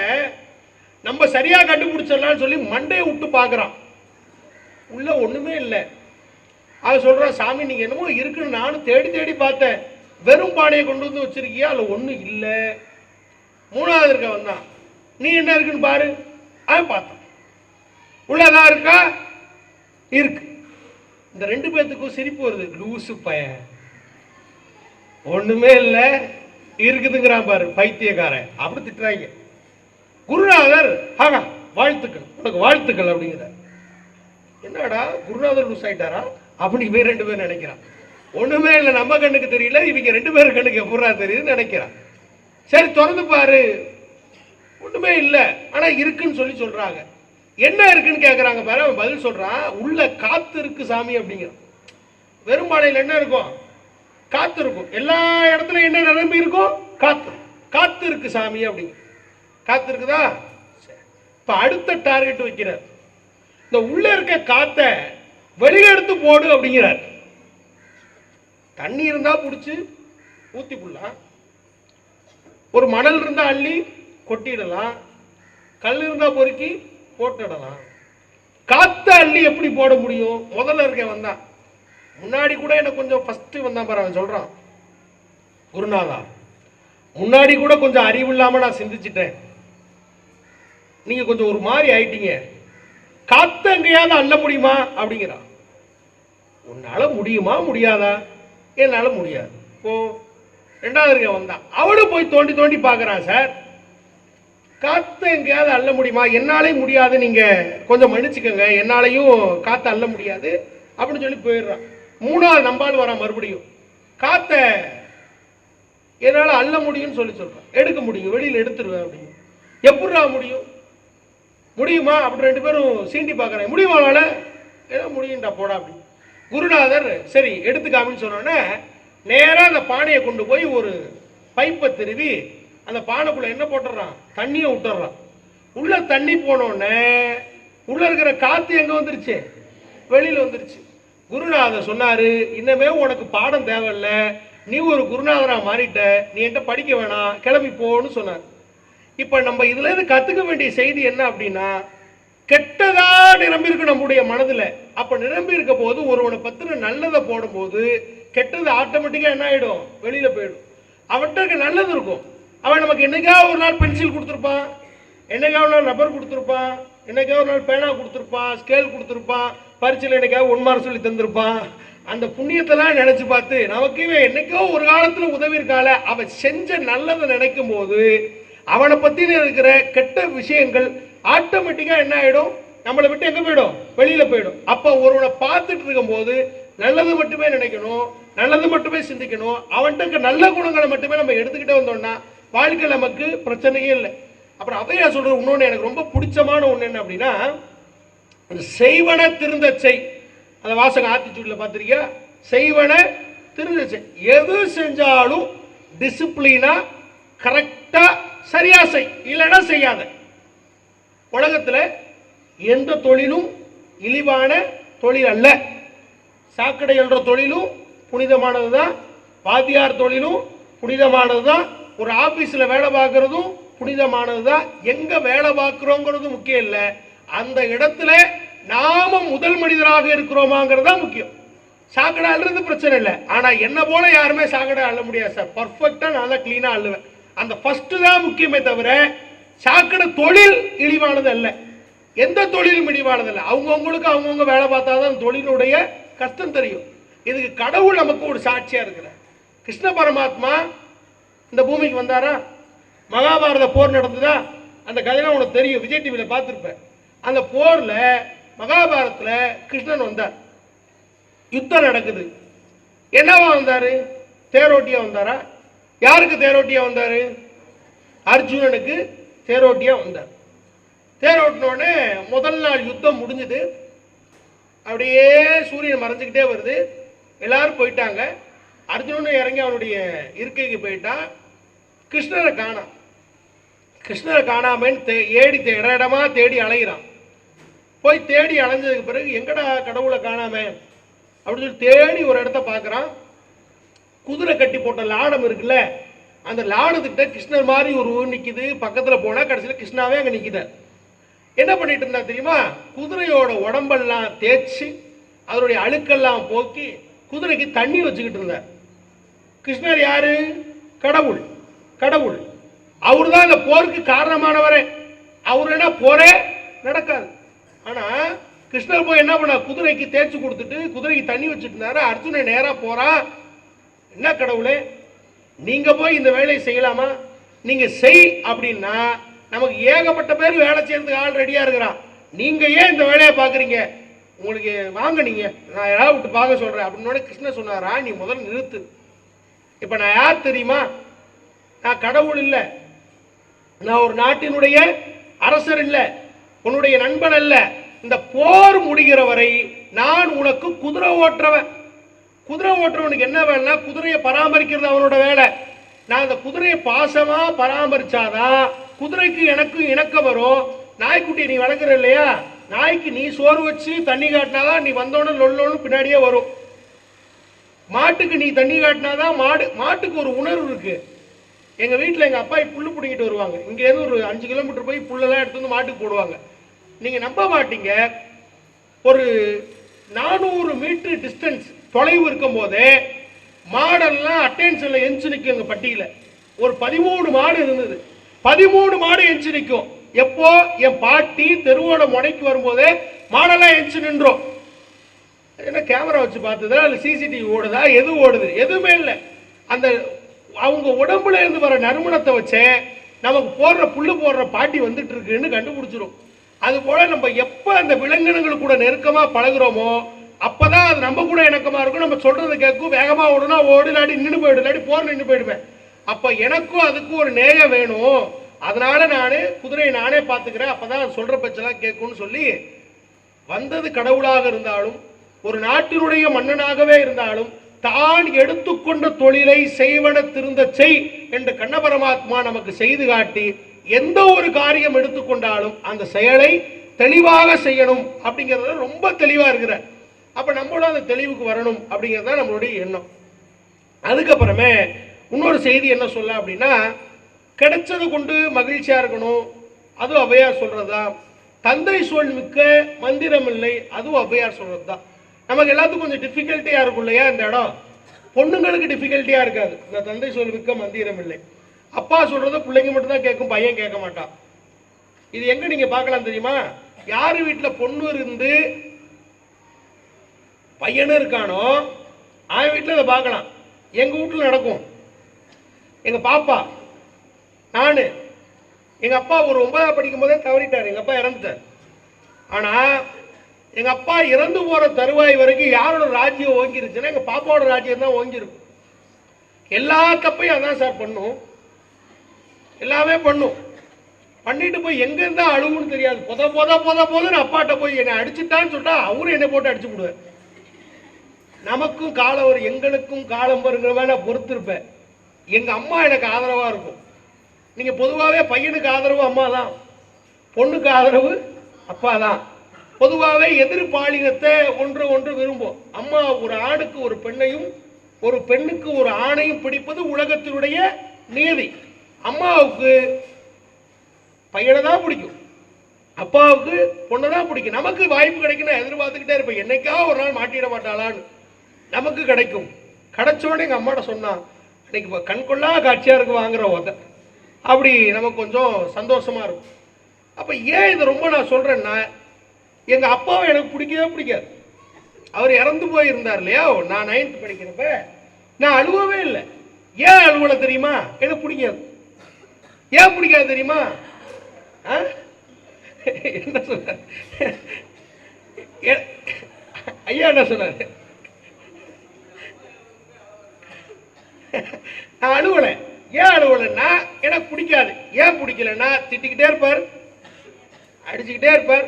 நம்ம சரியா கண்டுபிடிச்சிடலாம்னு சொல்லி மண்டையை விட்டு பார்க்குறான், உள்ள ஒண்ணுமே இல்லை. அவன் சொல்றான், சாமி நீங்க என்னமோ இருக்குன்னு நானும் தேடி தேடி பார்த்தேன், வெறும் பானையை கொண்டு வந்து வச்சிருக்கியா, அதுல ஒண்ணும் இல்லை. 3வது இருக்க வந்தான், நீ என்ன இருக்குன்னு பாரு. அவன் பார்த்தான், உள்ளதான் இருக்கா, இருக்கு. இந்த 2 பேத்துக்கும் சிரிப்பு வருது, லூசு பையன், ஒண்ணுமே இல்லை இருக்குதுங்கிறான் பாரு பைத்தியக்காரன், அப்படி திட்டுறாங்க. குருநாதர் ஆகா வாழ்த்துக்கள், உனக்கு வாழ்த்துக்கள் அப்படிங்கிறார். என்னடா குருநாதர் லூஸ் ஆயிட்டாரா அப்படி இவன் 2 பேர் நினைக்கிறான். ஒண்ணுமே இல்லை, நம்ம கண்ணுக்கு தெரியல, இவங்க 2 பேர் கண்ணுக்கு எப்படா தெரியுதுன்னு நினைக்கிறான். சரி திறந்து பாரு, ஒண்ணுமே இல்லை, ஆனா இருக்குன்னு சொல்லி சொல்றாங்க. என்ன இருக்குன்னு கேட்கறாங்க பாரு, அவன் பதில் சொல்றான், உள்ள காத்து இருக்கு சாமி அப்படிங்கிறான். வெறும் பானையில் என்ன இருக்கும், காத்து இருக்கும், எல்லா இடத்துலயும் என்ன நிரம்பி இருக்கும், காத்து, காத்து இருக்கு சாமி அப்படிங்க. காத்து இருக்குதா, இப்ப அடுத்த டார்கெட் வைக்கிறார், இந்த உள்ள இருக்க காத்த வெளியே எடுத்து போடு அப்படிங்கிறார். தண்ணி இருந்தா புடிச்சு ஊத்தி புடலாம், ஒரு மணல் இருந்தா அள்ளி கொட்டிடலாம், கல் இருந்தா பொறுக்கி போட்டுடலாம். காத்த அள்ளி எப்படி போட முடியும்? முதல்ல இருக்க வந்தான், முன்னாடி கூட எனக்கு கொஞ்சம் ஃபர்ஸ்ட் வந்தான் பாரு, அவன் சொல்றான், குருநாதா முன்னாடி கூட கொஞ்சம் அறிவு இல்லாம நான் சிந்திச்சிட்டேன், நீங்க கொஞ்சம் ஒரு மாதிரி ஆயிட்டீங்க, காத்த எங்கேயாவது அள்ள முடியுமா அப்படிங்கிறான். உன்னால முடியுமா முடியாதா? என்னால முடியாது. ஓ 2வது இருக்க வந்தான், அவனும் போய் தோண்டி தோண்டி பார்க்கறான், சார் காத்த எங்கேயாவது அள்ள முடியுமா? என்னாலே முடியாது, நீங்க கொஞ்சம் மன்னிச்சுக்கோங்க, என்னாலையும் காத்த அள்ள முடியாது அப்படின்னு சொல்லி போயிடுறான். 3வது நம்பால் வரான், மறுபடியும் காத்த என்னால அள்ள முடியும்னு சொல்லி சொல்றான், எடுக்க முடியும், வெளியில எடுத்துருவேன் அப்படின்னு. எப்படிடா முடியும், முடியுமா அப்படி 2 பேரும் சீண்டி பார்க்கறேன், முடியுமாவால? ஏதோ முடியும்டா போடா அப்படி. குருநாதர் சரி எடுத்துக்காமின்னு சொன்னோன்னே நேரா அந்த பானையை கொண்டு போய் ஒரு பைப்பை திருவி அந்த பானைக்குள்ள என்ன போட்டுறான், தண்ணியை விட்டுறான். உள்ள தண்ணி போனோடனே உள்ள இருக்கிற காத்து எங்க வந்துருச்சு? வெளியில வந்துருச்சு. குருநாதர் சொன்னாரு, இன்னமே உனக்கு பாடம் தேவையில்ல, நீ ஒரு குருநாதரா மாறிட்ட, நீ என்கிட்ட படிக்க வேணாம், கிளம்பி போன்னு சொன்னார். இப்ப நம்ம இதுல இருந்து கத்துக்க வேண்டிய செய்தி என்ன அப்படின்னா, கெட்டதா நிரம்பி இருக்கு நம்முடைய மனதுல. அப்ப நிரம்பி இருக்க போது ஒருவனை பத்தின நல்லதை போடும்போது கெட்டது ஆட்டோமேட்டிக்கா என்ன ஆயிடும்? வெளியில போயிடும். அவன்கிட்ட நல்லது இருக்கும். அவன் நமக்கு என்னைக்காவது ஒரு நாள் பென்சில் கொடுத்துருப்பான், என்னைக்காவது ஒரு நாள் ரப்பர் கொடுத்துருப்பான், என்னைக்காவது ஒரு நாள் பேனா கொடுத்துருப்பான், ஸ்கேல் கொடுத்துருப்பான், பரிச்சையில் என்னைக்காவது 1 மார்க் சொல்லி தந்திருப்பான். அந்த புண்ணியத்தெல்லாம் நினைச்சு பார்த்து நமக்கு என்னைக்கோ ஒரு காலத்துல உதவி இருக்கால, அவன் செஞ்ச நல்லதை நினைக்கும் போது அவனை பத்தின இருக்கிற கெட்ட விஷயங்கள் ஆட்டோமேட்டிக்கா என்ன ஆயிடும்? நம்மளை விட்டு எங்க போயிடும்? வெளியில போயிடும். அப்ப ஒருவனை பார்த்துட்டு இருக்கும் போது நல்லது மட்டுமே நினைக்கணும், நல்லது மட்டுமே சிந்திக்கணும். அவன்கிட்ட நல்ல குணங்களை மட்டுமே நம்ம எடுத்துக்கிட்டே வந்தோம்னா வாழ்க்கையில் நமக்கு பிரச்சனையே இல்லை. அப்புறம் அவையா சொல்றது இன்னொன்று எனக்கு ரொம்ப பிடிச்சமான ஒன்று என்ன அப்படின்னா, செய்வன திருந்த செய். அந்த வாசகம் ஆத்திச்சூடில் பார்த்துருக்கியா? செய்வன திருந்த செய். எது செஞ்சாலும் டிசிப்ளினா கரெக்டா சரியா செய், இல்லைன்னா செய்யாத. உலகத்தில் எந்த தொழிலும் இழிவான தொழில் அல்ல. சாக்கடை என்ற தொழிலும் புனிதமானது தான், வாத்தியார் தொழிலும் புனிதமானது தான், ஒரு ஆபீஸ்ல வேலை பார்க்கறதும் புனிதமானது தான். எங்க வேலை பார்க்கிறோங்கிறது முக்கியம் இல்லை, அந்த இடத்துல நாம முதல் மனிதராக இருக்கிறோமாங்கிறது தான் முக்கியம். சாக்கடை அள்ளுறது பிரச்சனை இல்லை, ஆனா என்ன போல யாருமே சாக்கடை அள்ள முடியாது சார். பர்ஃபெக்டா நான் தான் கிளீனா அள்ளுவேன். அந்த ஃபர்ஸ்ட் தான் முக்கியமே தவிர சாக்கடை தொழில் இழிவானது அல்ல. எந்த தொழிலும் இழிவானது இல்லை. அவங்கவுங்களுக்கு அவங்கவுங்க வேலை பார்த்தாதான் தொழிலுடைய கஷ்டம் தெரியும். இதுக்கு கடவுள் நமக்கு ஒரு சாட்சியா இருக்கிறார். கிருஷ்ண பரமாத்மா இந்த பூமிக்கு வந்தாரா? மகாபாரத போர் நடந்ததா? அந்த கதையெல்லாம் உனக்கு தெரியும், விஜய் டிவியில் பார்த்துருப்பேன். அந்த போர்ல மகாபாரதத்தில் கிருஷ்ணன் வந்தார். யுத்தம் நடக்குது. என்னவா வந்தாரு? தேரோட்டியா வந்தாரா? யாருக்கு தேரோட்டியா வந்தாரு? அர்ஜுனனுக்கு தேரோட்டியா வந்தார். தேரோட்டினோடனே முதல் நாள் யுத்தம் முடிஞ்சது. அப்படியே சூரியன் மறைஞ்சுக்கிட்டே வருது. எல்லாரும் போயிட்டாங்க. அர்ஜுனன் இறங்கி அவனுடைய இருக்கைக்கு போயிட்டான். கிருஷ்ணரை காணாம். கிருஷ்ணரை காணாமன்னு ஏடி இடமா தேடி அலைகிறான். போய் தேடி அலைஞ்சதுக்கு பிறகு எங்கடா கடவுளை காணாம அப்படின்னு சொல்லி தேடி ஒரு இடத்த பார்க்குறான். குதிரை கட்டி போட்ட லாடம் இருக்குல்ல, அந்த லாடத்துக்கிட்ட கிருஷ்ணர் மாதிரி ஒரு ஊர் நிற்கிது. பக்கத்தில் போனால் கடைசியில் கிருஷ்ணாவே அங்கே நிற்கிதார். என்ன பண்ணிட்டு இருந்தா தெரியுமா? குதிரையோட உடம்பெல்லாம் தேய்ச்சி அதனுடைய அழுக்கெல்லாம் போக்கி குதிரைக்கு தண்ணி வச்சுக்கிட்டு இருந்தார். கிருஷ்ணர் யாரு? கடவுள். கடவுள் அவரு தான் இந்த போருக்கு காரணமானவரே. அவர் என்ன போரே நடக்காது. ஆனா கிருஷ்ணர் போய் என்ன பண்ண? குதிரைக்கு தேய்ச்சி கொடுத்துட்டு குதிரைக்கு தண்ணி வச்சுட்டு இருந்தாரு. அர்ஜுனன் நேரா போறான். என்ன கடவுளே, நீங்க போய் இந்த வேலையை செய்யலாமா? நீங்க செய் அப்படின்னா நமக்கு ஏகப்பட்ட பேர் வேலை செய்யறதுக்கு ஆள் ரெடியா இருக்கிறான். நீங்க ஏன் இந்த வேலையை பாக்குறீங்க? உங்களுக்கு வாங்க, நீங்க நான் யாராவது விட்டு பார்க்க சொல்றேன் அப்படின்னு கிருஷ்ணன் சொன்னாரா? நீ முதல்ல நிறுத்து. இப்ப நான் யார் தெரியுமா? நான் கடவுள் இல்லை, நான் ஒரு நாட்டினுடைய அரசர் இல்லை, உன்னுடைய நண்பன் அல்ல. இந்த போர் முடிகிற வரை நான் உனக்கு குதிரை ஓட்டுறவன். குதிரை ஓட்டுறவனுக்கு என்ன வேலைன்னா குதிரையை பராமரிக்கிறது அவனோட வேலை. நான் அந்த குதிரையை பாசமா பராமரிச்சாதான் குதிரைக்கு எனக்கும் இணக்க வரும். நாய்க்குட்டி நீ வளர்க்குற இல்லையா, நாய்க்கு நீ சோறு வச்சு தண்ணி காட்டினாதான் நீ வந்தோன்னு லொல்லோன்னு பின்னாடியே வரும். மாட்டுக்கு நீ தண்ணி காட்டினாதான் மாட்டுக்கு ஒரு உணர்வு இருக்கு. எங்க வீட்டில் எங்க அப்பா புல்லு பிடிங்கிட்டு வருவாங்க. இங்கேருந்து ஒரு 5 கிலோமீட்டர் போய் புல்லெல்லாம் எடுத்து வந்து மாட்டுக்கு போடுவாங்க. நீங்க நம்ப மாட்டீங்க, ஒரு 400 மீட்டர் டிஸ்டன்ஸ் தொலைவு இருக்கும் போதே மாடெல்லாம் அட்டென்ஷன்ல எஞ்சி நிற்கும். எங்க பட்டியல ஒரு 13 மாடு இருந்தது. 13 மாடு எஞ்சி நிற்கும். எப்போ? என் பாட்டி தெருவோட முனைக்கு வரும்போதே மாடெல்லாம் எஞ்சி நின்றோம். என்ன கேமரா வச்சு பார்த்ததா இல்லை சிசிடிவி ஓடுதா? எது ஓடுது? எதுவுமே இல்லை. அந்த அவங்க உடம்புல இருந்து வர நறுமணத்தை வச்சே நமக்கு போடுற புல்லு போடுற பாட்டி வந்துட்டு இருக்குன்னு கண்டுபிடிச்சிரும். அது போல நம்ம எப்ப அந்த விலங்கினங்கள் கூட நெருக்கமா பழகுறோமோ அப்பதான் அது நம்ம கூட இணக்கமா இருக்கும். நம்ம சொல்றது கேட்கும். வேகமா ஓடுனா ஓடு, இல்லாட்டி நின்று போயிடு, இல்லாட்டி போர் நின்று போயிடுவேன். அப்ப எனக்கும் அதுக்கும் ஒரு நேயம் வேணும். அதனால நானு குதிரையை நானே பார்த்துக்கிறேன், அப்பதான் சொல்ற பச்செல்லாம் கேட்கும்னு சொல்லி வந்தது. கடவுளாக இருந்தாலும் ஒரு நாட்டினுடைய மன்னனாகவே இருந்தாலும் தான் எடுத்துக்கொண்ட தொழிலை செய்வன திருந்த செய் என்று கண்ண பரமாத்மா நமக்கு செய்து காட்டி எந்த ஒரு காரியம் எடுத்துக்கொண்டாலும் அந்த செயலை தெளிவாக செய்யணும் அப்படிங்கிறத ரொம்ப தெளிவாக இருக்கிறார். அப்போ நம்மளும் அந்த தெளிவுக்கு வரணும் அப்படிங்கிறது தான் நம்மளுடைய எண்ணம். அதுக்கப்புறமே இன்னொரு செய்தி என்ன சொல்ல அப்படின்னா, கிடைச்சது கொண்டு மகிழ்ச்சியாக இருக்கணும், அதுவும் ஔவையார் சொல்கிறது தான். தந்தை சொல் மிக்க மந்திரம் இல்லை, அதுவும் ஔவையார் சொல்கிறது தான். நமக்கு எல்லாத்துக்கும் கொஞ்சம் டிஃபிகல்ட்டியாக இருக்கும் இல்லையா இந்த இடம். பொண்ணுங்களுக்கு டிஃபிகல்ட்டியாக இருக்காது, இந்த தந்தை சொல் மிக்க மந்திரம் இல்லை. அப்பா சொல்கிறத பிள்ளைங்க மட்டும்தான் கேட்கும், பையன் கேட்க மாட்டான். இது எங்கே நீங்கள் பார்க்கலாம் தெரியுமா? யார் வீட்டில் பொண்ணு இருந்து பையனும் இருக்கானோ அவன் வீட்டில் இதை பார்க்கலாம். எங்கள் வீட்டில் நடக்கும். எங்கள் பாப்பா, நான், எங்கள் அப்பா ஒரு 9ஆவது படிக்கும் போதே தவறிட்டார். எங்கள் அப்பா இறந்துட்டார். ஆனால் எங்கள் அப்பா இறந்து போகிற தருவாய் வரைக்கும் யாரோட ராஜ்யம் ஓங்கிருச்சுன்னா எங்கள் பாப்பாவோட ராஜ்யம் தான் ஓங்கிருக்கும். எல்லா தப்பையும் அதான் சார் பண்ணும், எல்லாமே பண்ணும். பண்ணிட்டு போய் எங்கேருந்தா அழுவுன்னு தெரியாது. போதுன்னு அப்பாட்ட போய் என்னை அடிச்சுட்டான்னு சொல்லிட்டா அவரும் என்னை போட்டு அடிச்சு விடுவேன். நமக்கும் காலம் வரும், எங்களுக்கும் காலம் வருங்கிற மாதிரி நான் பொறுத்திருப்பேன். எங்கள் அம்மா எனக்கு ஆதரவாக இருக்கும். நீங்கள் பொதுவாகவே பையனுக்கு ஆதரவு அம்மா தான், பொண்ணுக்கு ஆதரவு அப்பா தான். பொதுவாகவே எதிர்பாலினத்தை ஒன்று விரும்பும். அம்மா ஒரு ஆணுக்கு ஒரு பெண்ணையும் ஒரு பெண்ணுக்கு ஒரு ஆணையும் பிடிப்பது உலகத்தினுடைய நியதி. அம்மாவுக்கு பையனை தான் பிடிக்கும், அப்பாவுக்கு பொண்ணை தான் பிடிக்கும். நமக்கு வாய்ப்பு கிடைக்கணும் எதிர்பார்த்துக்கிட்டே இருப்பேன், என்னைக்கா ஒரு நாள் மாட்டிட மாட்டாளான்னு. நமக்கு கிடைக்கும். கிடைச்சோன்னு எங்கள் அம்மாட்ட சொன்னான், இன்னைக்கு கண்கொள்ளா காட்சியாக இருக்கு வாங்குற ஓத, அப்படி நமக்கு கொஞ்சம் சந்தோஷமாக இருக்கும். அப்போ ஏன் இதை ரொம்ப நான் சொல்கிறேன்னா, எங்கள் அப்பாவை எனக்கு பிடிக்கவே பிடிக்காது. அவர் இறந்து போயிருந்தார் இல்லையா, நான் 9th படிக்கிறப்ப நான் அழுவவே இல்லை. ஏன் அழுவலை தெரியுமா? எனக்கு பிடிக்காது. ஏன் பிடிக்காது தெரியுமா? என்ன சொன்னார் ஐயா? என்ன சொன்னார்? நான் அழுவலை. ஏன் அழுவலைன்னா எனக்கு பிடிக்காது. ஏன் பிடிக்கலன்னா, திட்டிக்கிட்டே இருப்பார், அடிச்சுக்கிட்டே இருப்பார்.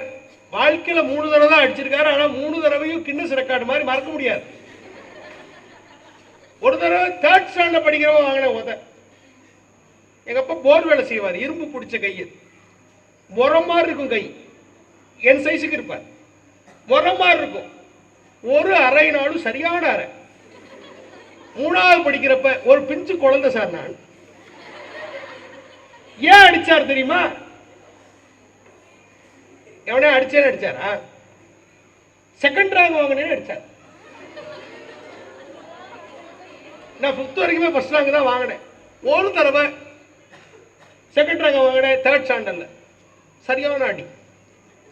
வாழ்க்கையில 3 தடவை தான் அடிச்சிருக்காரு. ஆனா 3 தடவையும் கின்னஸ் ரெக்கார்டு மாதிரி மறக்க முடியாது. ஒரு தடவை 3rd ஸ்டாண்டர்ட் படிக்கிறவங்க வாங்கின உத. எங்க அப்பா போர் வேலை செய்வார், இரும்பு பிடிச்ச கையை, முறை மாதிரி இருக்கும் கை, என் சைஸுக்கு இருப்பார், முறை மாதிரி இருக்கும். ஒரு அரை நாளும் சரியான அரை. 3வது படிக்கிறப்ப ஒரு பிஞ்சு குழந்தை சார் நான். ஏன் அடிச்சார் தெரியுமா? எவனே அடிச்சேன்னு அடிச்சாரா? 2nd ரேங்க் வாங்கினேன்னு அடிச்சார். நான் 5th வரைக்குமே ஃபர்ஸ்ட் ரேங்க் தான் வாங்கினேன். ஒரு தடவை 2nd ரேங்க் வாங்கினேன் 3rd ஸ்டாண்டர்ட்ல. சரியான அடி.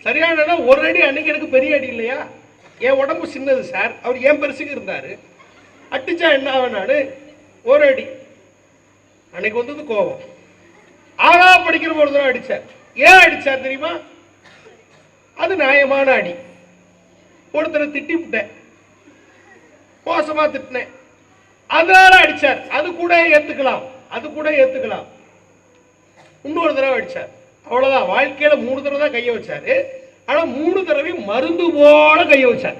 சரியான ஒரு அடி. அன்னைக்கு எனக்கு பெரிய அடி இல்லையா, என் உடம்பு சின்னது சார், அவர் ஏன் பெருசுக்கு இருந்தாரு. அடிச்சா என்ன ஆகுனாரு, ஒரு அடி. அன்னைக்கு வந்தது கோபம். 6வது படிக்கிற ஒரு தடவை அடிச்சார். ஏன் அடிச்சார் தெரியுமா? அது நியாயமான அடி. ஒருத்தரை திட்டி விட்டேன், மோசமா திட்டினேன், அதனால அடிச்சார். அது கூட ஏத்துக்கலாம், அது கூட ஏத்துக்கலாம். இன்னொரு தடவை அடிச்சார். அவ்வளவுதான். வாழ்க்கையில 3 தடவை தான் கையை வச்சாரு. ஆனா 3 தடவையும் மருந்து போல கையை வச்சார்.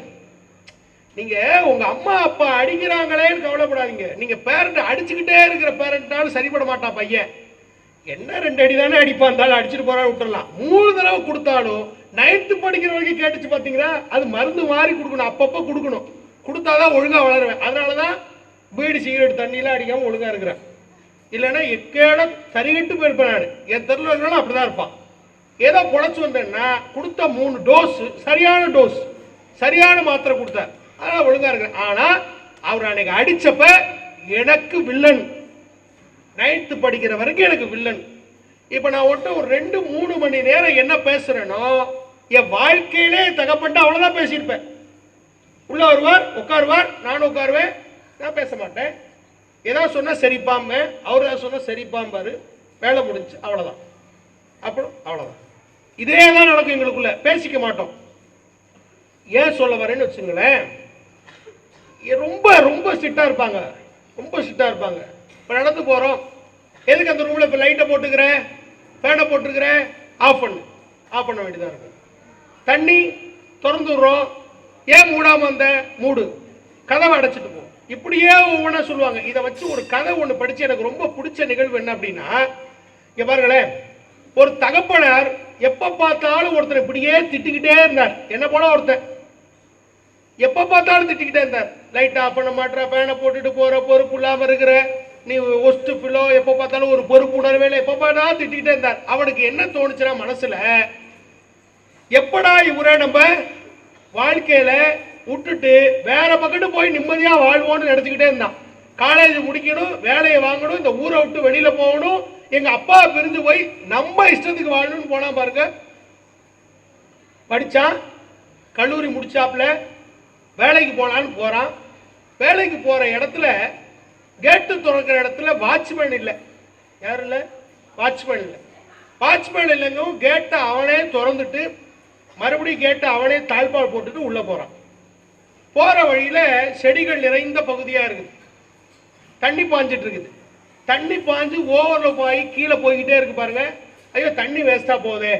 நீங்க உங்க அம்மா அப்பா அடிக்கிறாங்களேன்னு கவலைப்படாதீங்க. நீங்க பேரண்ட் அடிச்சுக்கிட்டே இருக்கிற பேரண்ட்னாலும் சரிப்பட மாட்டான் பையன். என்ன 2 அடி தானே அடிப்பான், அடிச்சுட்டு போறா விட்டுறலாம். 3 தடவை கொடுத்தாலும் 9th படிக்கிற வரைக்கும் கேட்டுச்சு பாத்தீங்களா? அது மருந்து மாதிரி கொடுக்கணும், அப்பப்போ கொடுக்கணும். கொடுத்தாதான் ஒழுங்கா வளருவேன். அதனாலதான் பீடி சிகரெட் தண்ணியெல்லாம் அடிக்காம ஒழுங்கா இருக்கிறேன். இல்லைன்னா எக்கேட தறிகட்டு போயிருப்பேன் நான். என் தெருவில் இருக்கிறாலும் அப்படிதான் இருப்பான். ஏதோ பொழைச்சு வந்தேன்னா கொடுத்த 3 டோஸ் சரியான டோஸ், சரியான மாத்திரை கொடுத்தார். அதனால ஒழுங்கா இருக்கிறேன். ஆனா அவர் அன்னைக்கு அடிச்சப்ப எனக்கு வில்லன். 9th படிக்கிற வரைக்கும் எனக்கு வில்லன். இப்ப நான் ஒன்றும் ஒரு 2-3 மணி நேரம் என்ன பேசுறேனோ என் வாழ்க்கையிலே தகப்பட்டு அவ்வளவுதான் பேசியிருப்பேன். உள்ள வருவார், உட்காருவார், நானும் உட்காருவேன். நான் பேச மாட்டேன். ஏதாவது சொன்னா சரிப்பாம்பு, அவர் ஏதாவது சொன்னா சரிப்பாம்பாரு. வேலை முடிஞ்சு, அவ்வளவுதான். அப்புறம் அவ்வளவுதான். இதே தான் நடக்கும் எங்களுக்குள்ள. பேசிக்க மாட்டோம். ஏன் சொல்ல வரேன்னு வச்சுங்களேன், ரொம்ப ரொம்ப ஸ்ட்ரிக்டா இருப்பாங்க, ரொம்ப ஸ்ட்ரிக்டா இருப்பாங்க. இப்போ நடந்து போறோம், எதுக்கு அந்த ரூம்ல இப்போ லைட்டை போட்டுக்கிறேன், ஃபேனை போட்டுக்கிறேன், ஆஃப் பண்ண வேண்டியதாக இருக்கும். தண்ணி திறந்து விடுறோம், ஏன் மூடாம வந்த, மூடு, கதவை அடைச்சிட்டு போ. இப்படியே ஒவ்வொன்றா சொல்லுவாங்க. இதை வச்சு ஒரு கதை ஒன்று படிச்சு எனக்கு ரொம்ப பிடிச்ச நிகழ்வு என்ன அப்படின்னா, இங்க பாருங்களேன், ஒரு தகப்பனார் எப்ப பார்த்தாலும் ஒருத்தர் இப்படியே திட்டிக்கிட்டே இருந்தார். என்ன போல ஒருத்தர் எப்ப பார்த்தாலும் திட்டிக்கிட்டே இருந்தார். லைட் ஆஃப் பண்ண மாட்டேற, பேனை போட்டுட்டு போற, பொறுப்பு இல்லாம இருக்கிற, நீ ஒஸ்ட் பிலோ, எப்ப பார்த்தாலும் ஒரு பொறுப்பு உணர்வே இல்லை, எப்ப பார்த்தாலும் திட்டிக்கிட்டே இருந்தார். அவனுக்கு என்ன தோணுச்சுன்னா மனசுல, எப்படா இவரை நம்ம வாழ்க்கையில விட்டுட்டு வேற பக்கத்து போய் நிம்மதியா வாழ்வோம்னு நினைச்சுக்கிட்டே இருந்தான். காலேஜ் முடிக்கணும், வேலையை வாங்கணும், இந்த ஊரை விட்டு வெளியில போகணும், எங்க அப்பா பிரிஞ்சு போய் நம்ம இஷ்டத்துக்கு வாழணும்னு போனா பாருங்க. படிச்சான், கல்லூரி முடிச்சாப்புல வேலைக்கு போலான்னு போறான். வேலைக்கு போற இடத்துல கேட்டு திறக்கிற இடத்துல வாட்ச்மேன் இல்லை. யாரு இல்லை? வாட்ச்மேன் இல்லை. வாட்ச்மேன் இல்லைங்க, கேட்டை அவனே திறந்துட்டு மறுபடியும் கேட்டை அவனே தாழ்பால் போட்டுட்டு உள்ள போறான். போற வழியில செடிகள் நிறைந்த பகுதியா இருக்குது, தண்ணி பாஞ்சிட்டு இருக்குது. தண்ணி பாஞ்சு ஓவர்ல போய் கீழே போய்கிட்டே இருக்கு பாருங்க. ஐயோ தண்ணி வேஸ்டா போதே,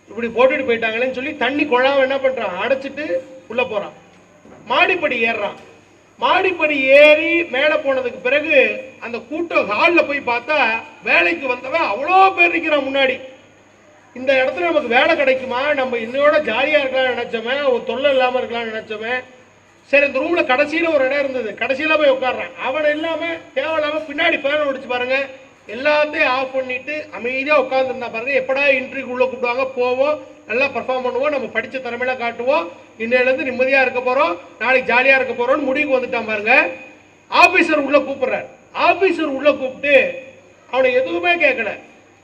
இப்படி போட்டுட்டு போயிட்டாங்களேன்னு சொல்லி தண்ணி குழாவை என்ன பண்றான், அடைச்சிட்டு உள்ள போறான். மாடிப்படி ஏறுறான். மாடிப்படி ஏறி மேலே போனதுக்கு பிறகு அந்த கூட்டம் ஹாலில் போய் பார்த்தா வேலைக்கு வந்தவன் அவ்வளோ பேர் இருக்கிறான் முன்னாடி. இந்த இடத்துல நமக்கு வேலை கிடைக்குமா, நம்ம இன்னையோட ஜாலியாக இருக்கலாம்னு நினச்சோமே, ஒரு தொல்லை இல்லாமல் இருக்கலாம்னு நினச்சோமே. சரி, இந்த ரூமில் கடைசியில் ஒரு இடம் இருந்தது, கடைசியில் போய் உட்காடுறான். அவன் இல்லாமல் தேவையில்லாமல் பின்னாடி ஃபேனை ஒடிச்சு பாருங்க, எல்லாத்தையும் ஆஃப் பண்ணிட்டு அமைதியாக உட்காந்துருந்தா பாருங்க. எப்படா இன்டர்வியூக்கு உள்ள கூப்பிடுவாங்க, போவோம், நல்லா பர்ஃபார்ம் பண்ணுவோம், நம்ம படித்த திறமையில காட்டுவோம், இன்னையிலேருந்து நிம்மதியாக இருக்க போகிறோம், நாளைக்கு ஜாலியாக இருக்க போகிறோம்னு முடிவுக்கு வந்துட்டான் பாருங்க. ஆஃபீஸர் உள்ள கூப்பிட்றாரு. ஆஃபீஸர் உள்ள கூப்பிட்டு அவனை எதுவுமே கேட்கல,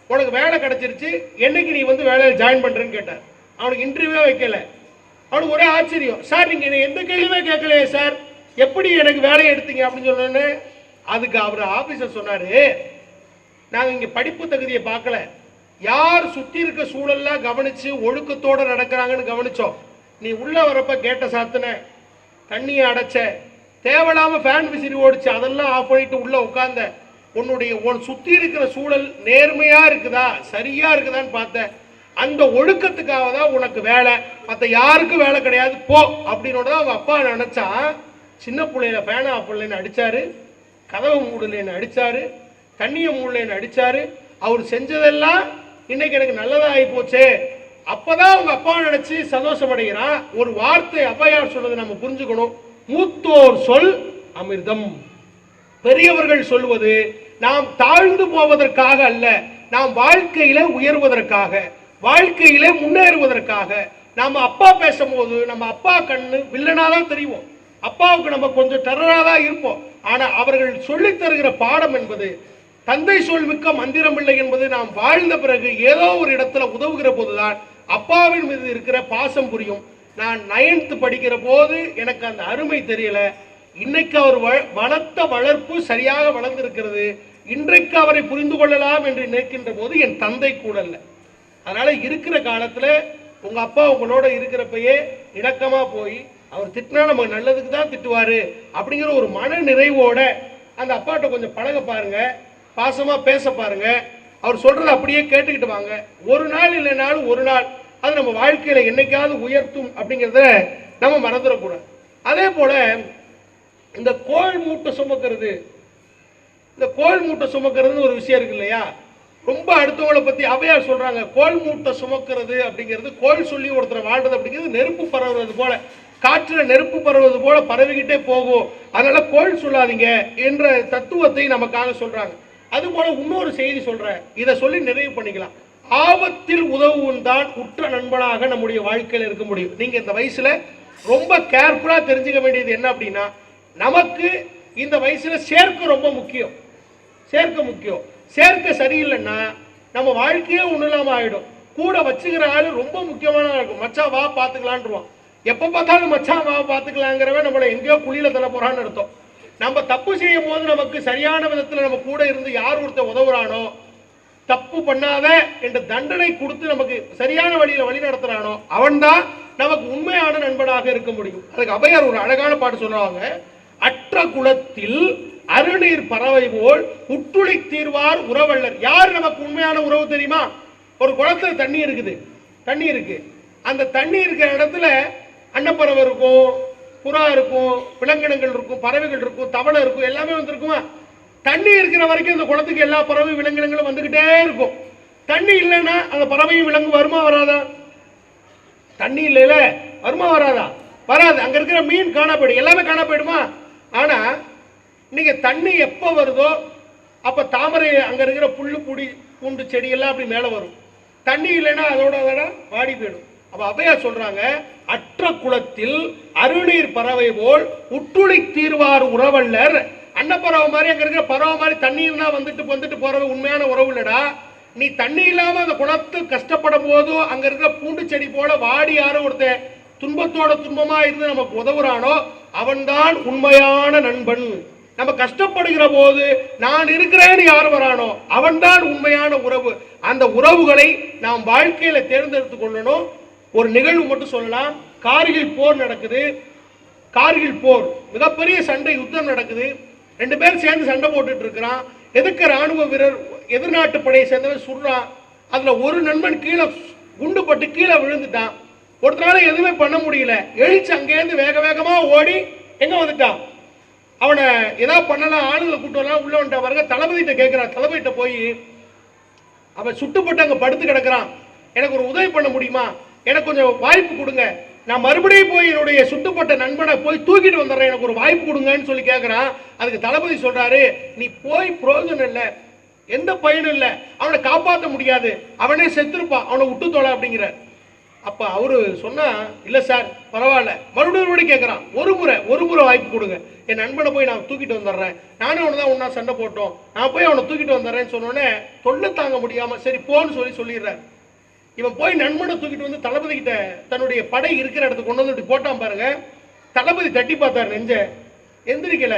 உனக்கு வேலை கிடைச்சிருச்சு, என்னைக்கு நீ வந்து வேலையில் ஜாயின் பண்ணுறேன்னு கேட்டார். அவனுக்கு இன்டர்வியூவே வைக்கல. அவனுக்கு ஒரே ஆச்சரியம், சார் நீங்கள் என்ன எந்த கேள்வியுமே கேட்கலையே சார், எப்படி எனக்கு வேலையை எடுத்தீங்க அப்படின்னு சொன்னோன்னு. அதுக்கு அவர் ஆஃபீஸர் சொன்னார், நாங்கள் இங்கே படிப்பு தகுதியை பார்க்கல, யார் சுற்றி இருக்க சூழல்லாம் கவனித்து ஒழுக்கத்தோடு நடக்கிறாங்கன்னு கவனித்தோம். நீ உள்ளே வரப்ப கேட்ட சாத்தின, தண்ணியை அடைச்ச, தேவையில்லாமல் ஃபேன் விசிறி ஓடிச்சு, அதெல்லாம் ஆஃப் பண்ணிட்டு உள்ளே உட்கார்ந்த, உன் சுற்றி இருக்கிற சூழல் நேர்மையாக இருக்குதா சரியாக இருக்குதான்னு பார்த்த, அந்த ஒழுக்கத்துக்காக தான் உனக்கு வேலை, மற்ற யாருக்கும் வேலை கிடையாது போ அப்படின்னு தான் அவங்க அப்பா நினச்சா. சின்ன பிள்ளையில ஃபேனை ஆஃப் பண்ணலன்னு அடித்தார், கதவை மூடலைன்னு அடித்தார், தண்ணியை மூடலைன்னு அடித்தார். அவர் செஞ்சதெல்லாம் இன்னைக்கு எனக்கு நல்லதாக ஆகி போச்சே. அப்பதான் அவங்க அப்பா நினைச்சு சந்தோஷம் அடைகிறான். ஒரு வார்த்தை அவ்வையார் சொன்னதை நம்ம புரிஞ்சுக்கணும், மூத்தோர் சொல் அமிர்தம். பெரியவர்கள் சொல்வது நாம் தாழ்ந்து போவதற்காக அல்ல, நாம் வாழ்க்கையில உயர்வதற்காக, வாழ்க்கையில முன்னேறுவதற்காக. நாம அப்பா பேசும்போது நம்ம அப்பா கண்ணு வில்லனாதான் தெரியும், அப்பாவுக்கு நம்ம கொஞ்சம் டெரராதான் இருப்போம். ஆனா அவர்கள் சொல்லித் தருகிற பாடம் என்பது தந்தை சொல் மிக்க மந்திரம் இல்லை என்பது நாம் வாழ்ந்த பிறகு ஏதோ ஒரு இடத்துல உதவுகிற போதுதான் அப்பாவின் மீது இருக்கிற பாசம் புரியும். நான் 9th படிக்கிற போது எனக்கு அந்த அருமை தெரியல. இன்னைக்கு அவர் வளர்த்த வளர்ப்பு சரியாக வளர்ந்திருக்கிறது. இன்றைக்கு அவரை புரிந்து கொள்ளலாம் என்று நினைக்கின்ற போது என் தந்தை கூட இல்லை. அதனால இருக்கிற காலத்துல உங்க அப்பா உங்களோட இருக்கிறப்பயே இணக்கமா போய், அவர் திட்டினா நம்ம நல்லதுக்கு தான் திட்டுவாரு அப்படிங்கிற ஒரு மன நிறைவோட அந்த அப்பாட்ட கொஞ்சம் பழக பாருங்க, பாசமா பேச பாருங்க, அவர் சொல்றதை அப்படியே கேட்டுக்கிட்டு வாங்க. ஒரு நாள் இல்லைனாலும் ஒரு நாள் அது நம்ம வாழ்க்கையில என்னைக்காவது உயர்த்தும் அப்படிங்கிறத நம்ம மறந்துடக்கூடாது. அதே போல இந்த கோல் மூட்டை சுமக்கிறது, இந்த கோல் மூட்டை சுமக்கிறதுன்னு ஒரு விஷயம் இருக்கு இல்லையா, ரொம்ப அடுத்தவங்களை பத்தி அவையார் சொல்றாங்க. கோல் மூட்டை சுமக்கிறது அப்படிங்கிறது, கோல் சொல்லி ஒருத்தரை வாழ்றது அப்படிங்கிறது நெருப்பு பரவுறது போல, காற்றுல நெருப்பு பரவுவது போல பரவிக்கிட்டே போகும், அதனால கோல் சொல்லாதீங்க என்ற தத்துவத்தை நமக்காக சொல்றாங்க. அது போல இன்னொரு செய்தி சொல்றேன், இதை சொல்லி நிறைவு பண்ணிக்கலாம். ஆபத்தில் உதவுவன் தான் உற்ற நண்பனாக நம்முடைய வாழ்க்கையில் இருக்க முடியும். நீங்க இந்த வயசுல ரொம்ப கேர்ஃபுல்லா தெரிஞ்சுக்க வேண்டியது என்ன அப்படின்னா, நமக்கு இந்த வயசுல சேர்க்க ரொம்ப முக்கியம், சேர்க்க முக்கியம். சேர்க்க சரியில்லைன்னா நம்ம வாழ்க்கையே ஒன்றும் இல்லாம ஆயிடும். கூட வச்சுக்கிற ஆளு ரொம்ப முக்கியமான இருக்கும். மச்சான் வா பார்த்துக்கலான்ருவான். எப்போ பார்த்தாலும் மச்சான் வா பார்த்துக்கலாங்கிறவன் நம்மளை எங்கேயோ குழியில தள்ள போறான்னு அர்த்தம். நம்ம தப்பு செய்யும் போது நமக்கு சரியான விதத்தில் நம்ம கூட இருந்து யார் ஒருத்தர் உதவுறானோ, தப்பு பண்ணாத என்ற தண்டனை கொடுத்து நமக்கு சரியான வழியில வழி நடத்துறானோ, அவன் தான் நமக்கு உண்மையான நண்பனாக இருக்க முடியும். அதுக்கு அவையார் ஒரு அழகான பாட்டு சொல்றாங்க, அற்ற குலத்தில் அருநீர் பறவை போல் உற்றுளி தீர்வார் உறவல்லர். யார் நமக்கு உண்மையான உறவு தெரியுமா? ஒரு குளத்துல தண்ணி இருக்குது, தண்ணி இருக்கு, அந்த தண்ணி இருக்கிற இடத்துல அன்னப்பறவை இருக்கும், புறா இருக்கும், விலங்கினங்கள் இருக்கும், பறவைகள் இருக்கும், தவளை இருக்கும், எல்லாமே வந்துருக்குமா? தண்ணி இருக்கிற வரைக்கும் இந்த குளத்துக்கு எல்லா பறவை விலங்கினங்களும் வந்துகிட்டே இருக்கும். தண்ணி இல்லைன்னா அந்த பறவையும் விலங்கு வருமா வராதா? தண்ணி இல்லைல்ல, வருமா வராதா? வராது. அங்க இருக்கிற மீன் காணா போயிடும், எல்லாமே காணா போயிடுமா? ஆனா நீங்க தண்ணி எப்போ வருதோ அப்ப தாமரை அங்க இருக்கிற புல்லு புடி பூண்டு செடி எல்லாம் அப்படி மேல வரும். தண்ணி இல்லைன்னா அதோட வாடி போயிடும். அப்ப அவையார் சொல்றாங்க, அற்ற குளத்தில் அருநீர் பறவை போல் உற்றுளி தீர்வார் உறவல்லர். அன்னப்பறவை மாதிரி அங்க இருக்கிற பறவை மாதிரி தண்ணீர்னா வந்துட்டு போறவை உண்மையான உறவு இல்லடா. நீ தண்ணி இல்லாம அந்த குளத்து கஷ்டப்படும் போதோ அங்க இருக்கிற பூண்டு செடி போல வாடி யாரோ ஒருத்தன் துன்பத்தோட துன்பமா இருந்து நமக்கு உதவுறானோ அவன்தான் உண்மையான நண்பன். நம்ம கஷ்டப்படுகிற போது நான் இருக்கிறேன்னு யார் வரானோ அவன்தான் உண்மையான உறவு. அந்த உறவுகளை நாம் வாழ்க்கையில தேர்ந்தெடுத்து கொள்ளணும். ஒரு நிகழ்வு மட்டும் சொல்லலாம். கார்கில் போர் நடக்குது. கார்கில் போர் மிகப்பெரிய சண்டை, யுத்தம் நடக்குது. 2 பேர் சேர்ந்து சண்டை போட்டுட்டு இருக்கிறான். எதுக்கு ராணுவ வீரர் எதிர்நாட்டு படையை சேர்ந்தவன் சுடுறான். அதுல ஒரு நண்பன் கீழே குண்டு பட்டு கீழே விழுந்துட்டான். ஒருத்தனால எதுவுமே பண்ண முடியல. எழுச்சி அங்கேருந்து வேக வேகமா ஓடி எங்க வந்துட்டான். அவனை ஏதாவது பண்ணலாம், ஆளுங்களை கூட்டு வரலாம், உள்ள வந்துட்டா பாருங்க. தளபதிட்ட கேட்கிறான். தளபதிட்ட போய் அவன் சுட்டுப்பட்டு அங்க படுத்து கிடக்கிறான், எனக்கு ஒரு உதவி பண்ண முடியுமா, எனக்கு கொஞ்சம் வாய்ப்பு கொடுங்க, நான் மறுபடியும் போய் என்னுடைய சுட்டுப்பட்ட நண்பனை போய் தூக்கிட்டு வந்துடுறேன், எனக்கு ஒரு வாய்ப்பு கொடுங்கன்னு சொல்லி கேட்கிறான். அதுக்கு தளபதி சொல்றாரு, நீ போய் பிரயோஜனம் இல்லை, எந்த பயனும் இல்லை, அவனை காப்பாற்ற முடியாது, அவனே செத்துருப்பான், அவனை விட்டு தொலை அப்படிங்கிற. அப்ப அவரு சொன்னா, இல்ல சார் பரவாயில்ல, மறுபடியும் கேட்கிறான். ஒரு முறை வாய்ப்பு கொடுங்க, என் நண்பனை போய் நான் தூக்கிட்டு வந்துடுறேன், நானும் அவனை தான் ஒன்னா சண்டை போட்டோம், நான் போய் அவனை தூக்கிட்டு வந்துடுறேன்னு சொன்னோடனே தொல்லை தாங்க முடியாம சரி போன்னு சொல்லிடுறாரு. இவன் போய் நண்பனை தூக்கிட்டு வந்து தளபதி கிட்ட தன்னுடைய படை இருக்கிற இடத்துக்கு கொண்டு வந்து போட்டான் பாருங்க. தளபதி தட்டி பார்த்தார், நெஞ்ச எந்திரிக்கல,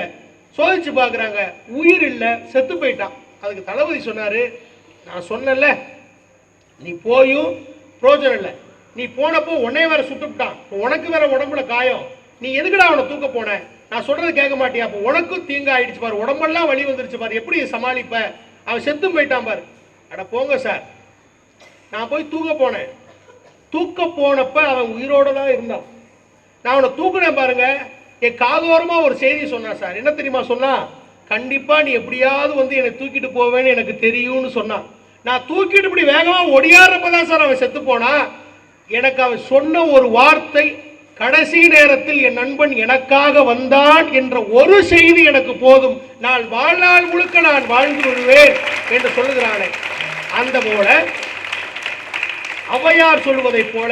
சோதிச்சு பாக்குறாங்க, உயிர் இல்ல, செத்து போயிட்டான். அதுக்கு தளபதி சொன்னாரு, நான் சொன்னல நீ போயும் பிரோஜனம் இல்லை, நீ போனப்போ உன்னைய வேற சுட்டுட்டான், உனக்கு வேற உடம்புல காயம், நீ எதுக்குடா அவனை தூக்க போன, நான் சொல்றது கேட்க மாட்டியா, அப்போ உனக்கும் தீங்கு ஆயிடுச்சு பாரு, உடம்பெல்லாம் வலி வந்துருச்சு பாரு, எப்படி சமாளிப்ப, அவன் செத்து போயிட்டான் பாரு. அட போங்க சார், நான் போய் தூக்க போனேன், தூக்க போனப்ப அவன் உயிரோட தான் இருந்தான், நான் அவனை தூக்குனேன் பாருங்க, என் காதோரமா ஒரு செய்தி சொன்னான் சார். என்ன தெரியுமா சொன்னா, கண்டிப்பா நீ எப்படியாவது வந்து என்னை தூக்கிட்டு போவேன்னு எனக்கு தெரியும்னு சொன்னான். நான் தூக்கிட்டு இப்படி வேகமா ஒடியாடுறப்பதான் சார் அவன் செத்து போனான். எனக்கு அவன் சொன்ன ஒரு வார்த்தை, கடைசி நேரத்தில் என் நண்பன் எனக்காக வந்தான் என்ற ஒரு செய்தி எனக்கு போதும், நான் வாழ்நாள் முழுக்க நான் வாழ்ந்து வருவேன் என்று சொல்லுகிறானே. அந்த போல ஔவையார் சொல்வதை போல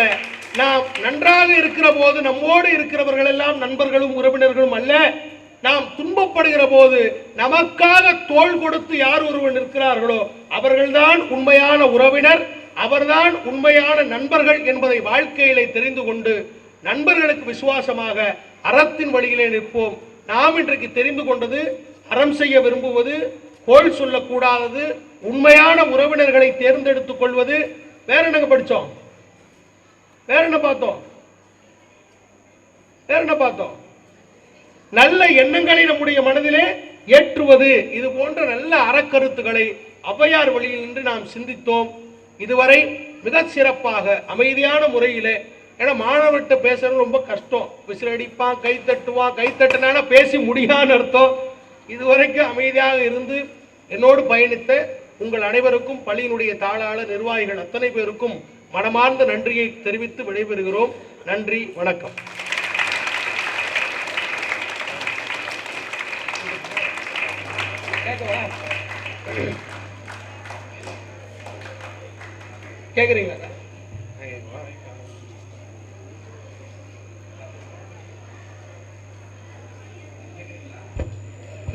நாம் நன்றாக இருக்கிற போது நம்மோடு இருக்கிறவர்கள் எல்லாம் நண்பர்களும் உறவினர்களும் அல்ல, நாம் துன்பப்படுகிற போது நமக்காக தோள் கொடுத்து யார் ஒருவன் இருக்கிறார்களோ அவர்கள்தான் உண்மையான உறவினர், அவர்தான் உண்மையான நண்பர்கள் என்பதை வாழ்க்கையிலே தெரிந்து கொண்டு நண்பர்களுக்கு விசுவாசமாக அறத்தின் வழியிலே நிற்போம். நாம் இன்றைக்கு தெரிந்து கொண்டது, அறம் செய்ய விரும்புவது, கோள் சொல்லக்கூடாதது, உண்மையான உறவினர்களை தேர்ந்தெடுத்துக் கொள்வது. வேற என்னங்க படித்தோம், வேற என்ன பார்த்தோம், நல்ல எண்ணங்களை நம்முடைய மனதிலே ஏற்றுவது. இது போன்ற நல்ல அறக்கருத்துக்களை ஔவையார் வழியில் நின்று நாம் சிந்தித்தோம். இதுவரை மிக சிறப்பாக அமைதியான முறையிலே, ஏன்னா மாணவர்கிட்ட பேசுறது ரொம்ப கஷ்டம், விசிலடிப்பான், கை தட்டுவான், கை தட்டினா பேசி முடியான்னு அர்த்தம். இதுவரைக்கும் அமைதியாக இருந்து என்னோடு பயணித்த உங்கள் அனைவருக்கும், பள்ளியினுடைய தாளாளர், நிர்வாகிகள் அத்தனை பேருக்கும் மனமார்ந்த நன்றியை தெரிவித்து விடைபெறுகிறோம். நன்றி, வணக்கம். கேக்குறீங்களா?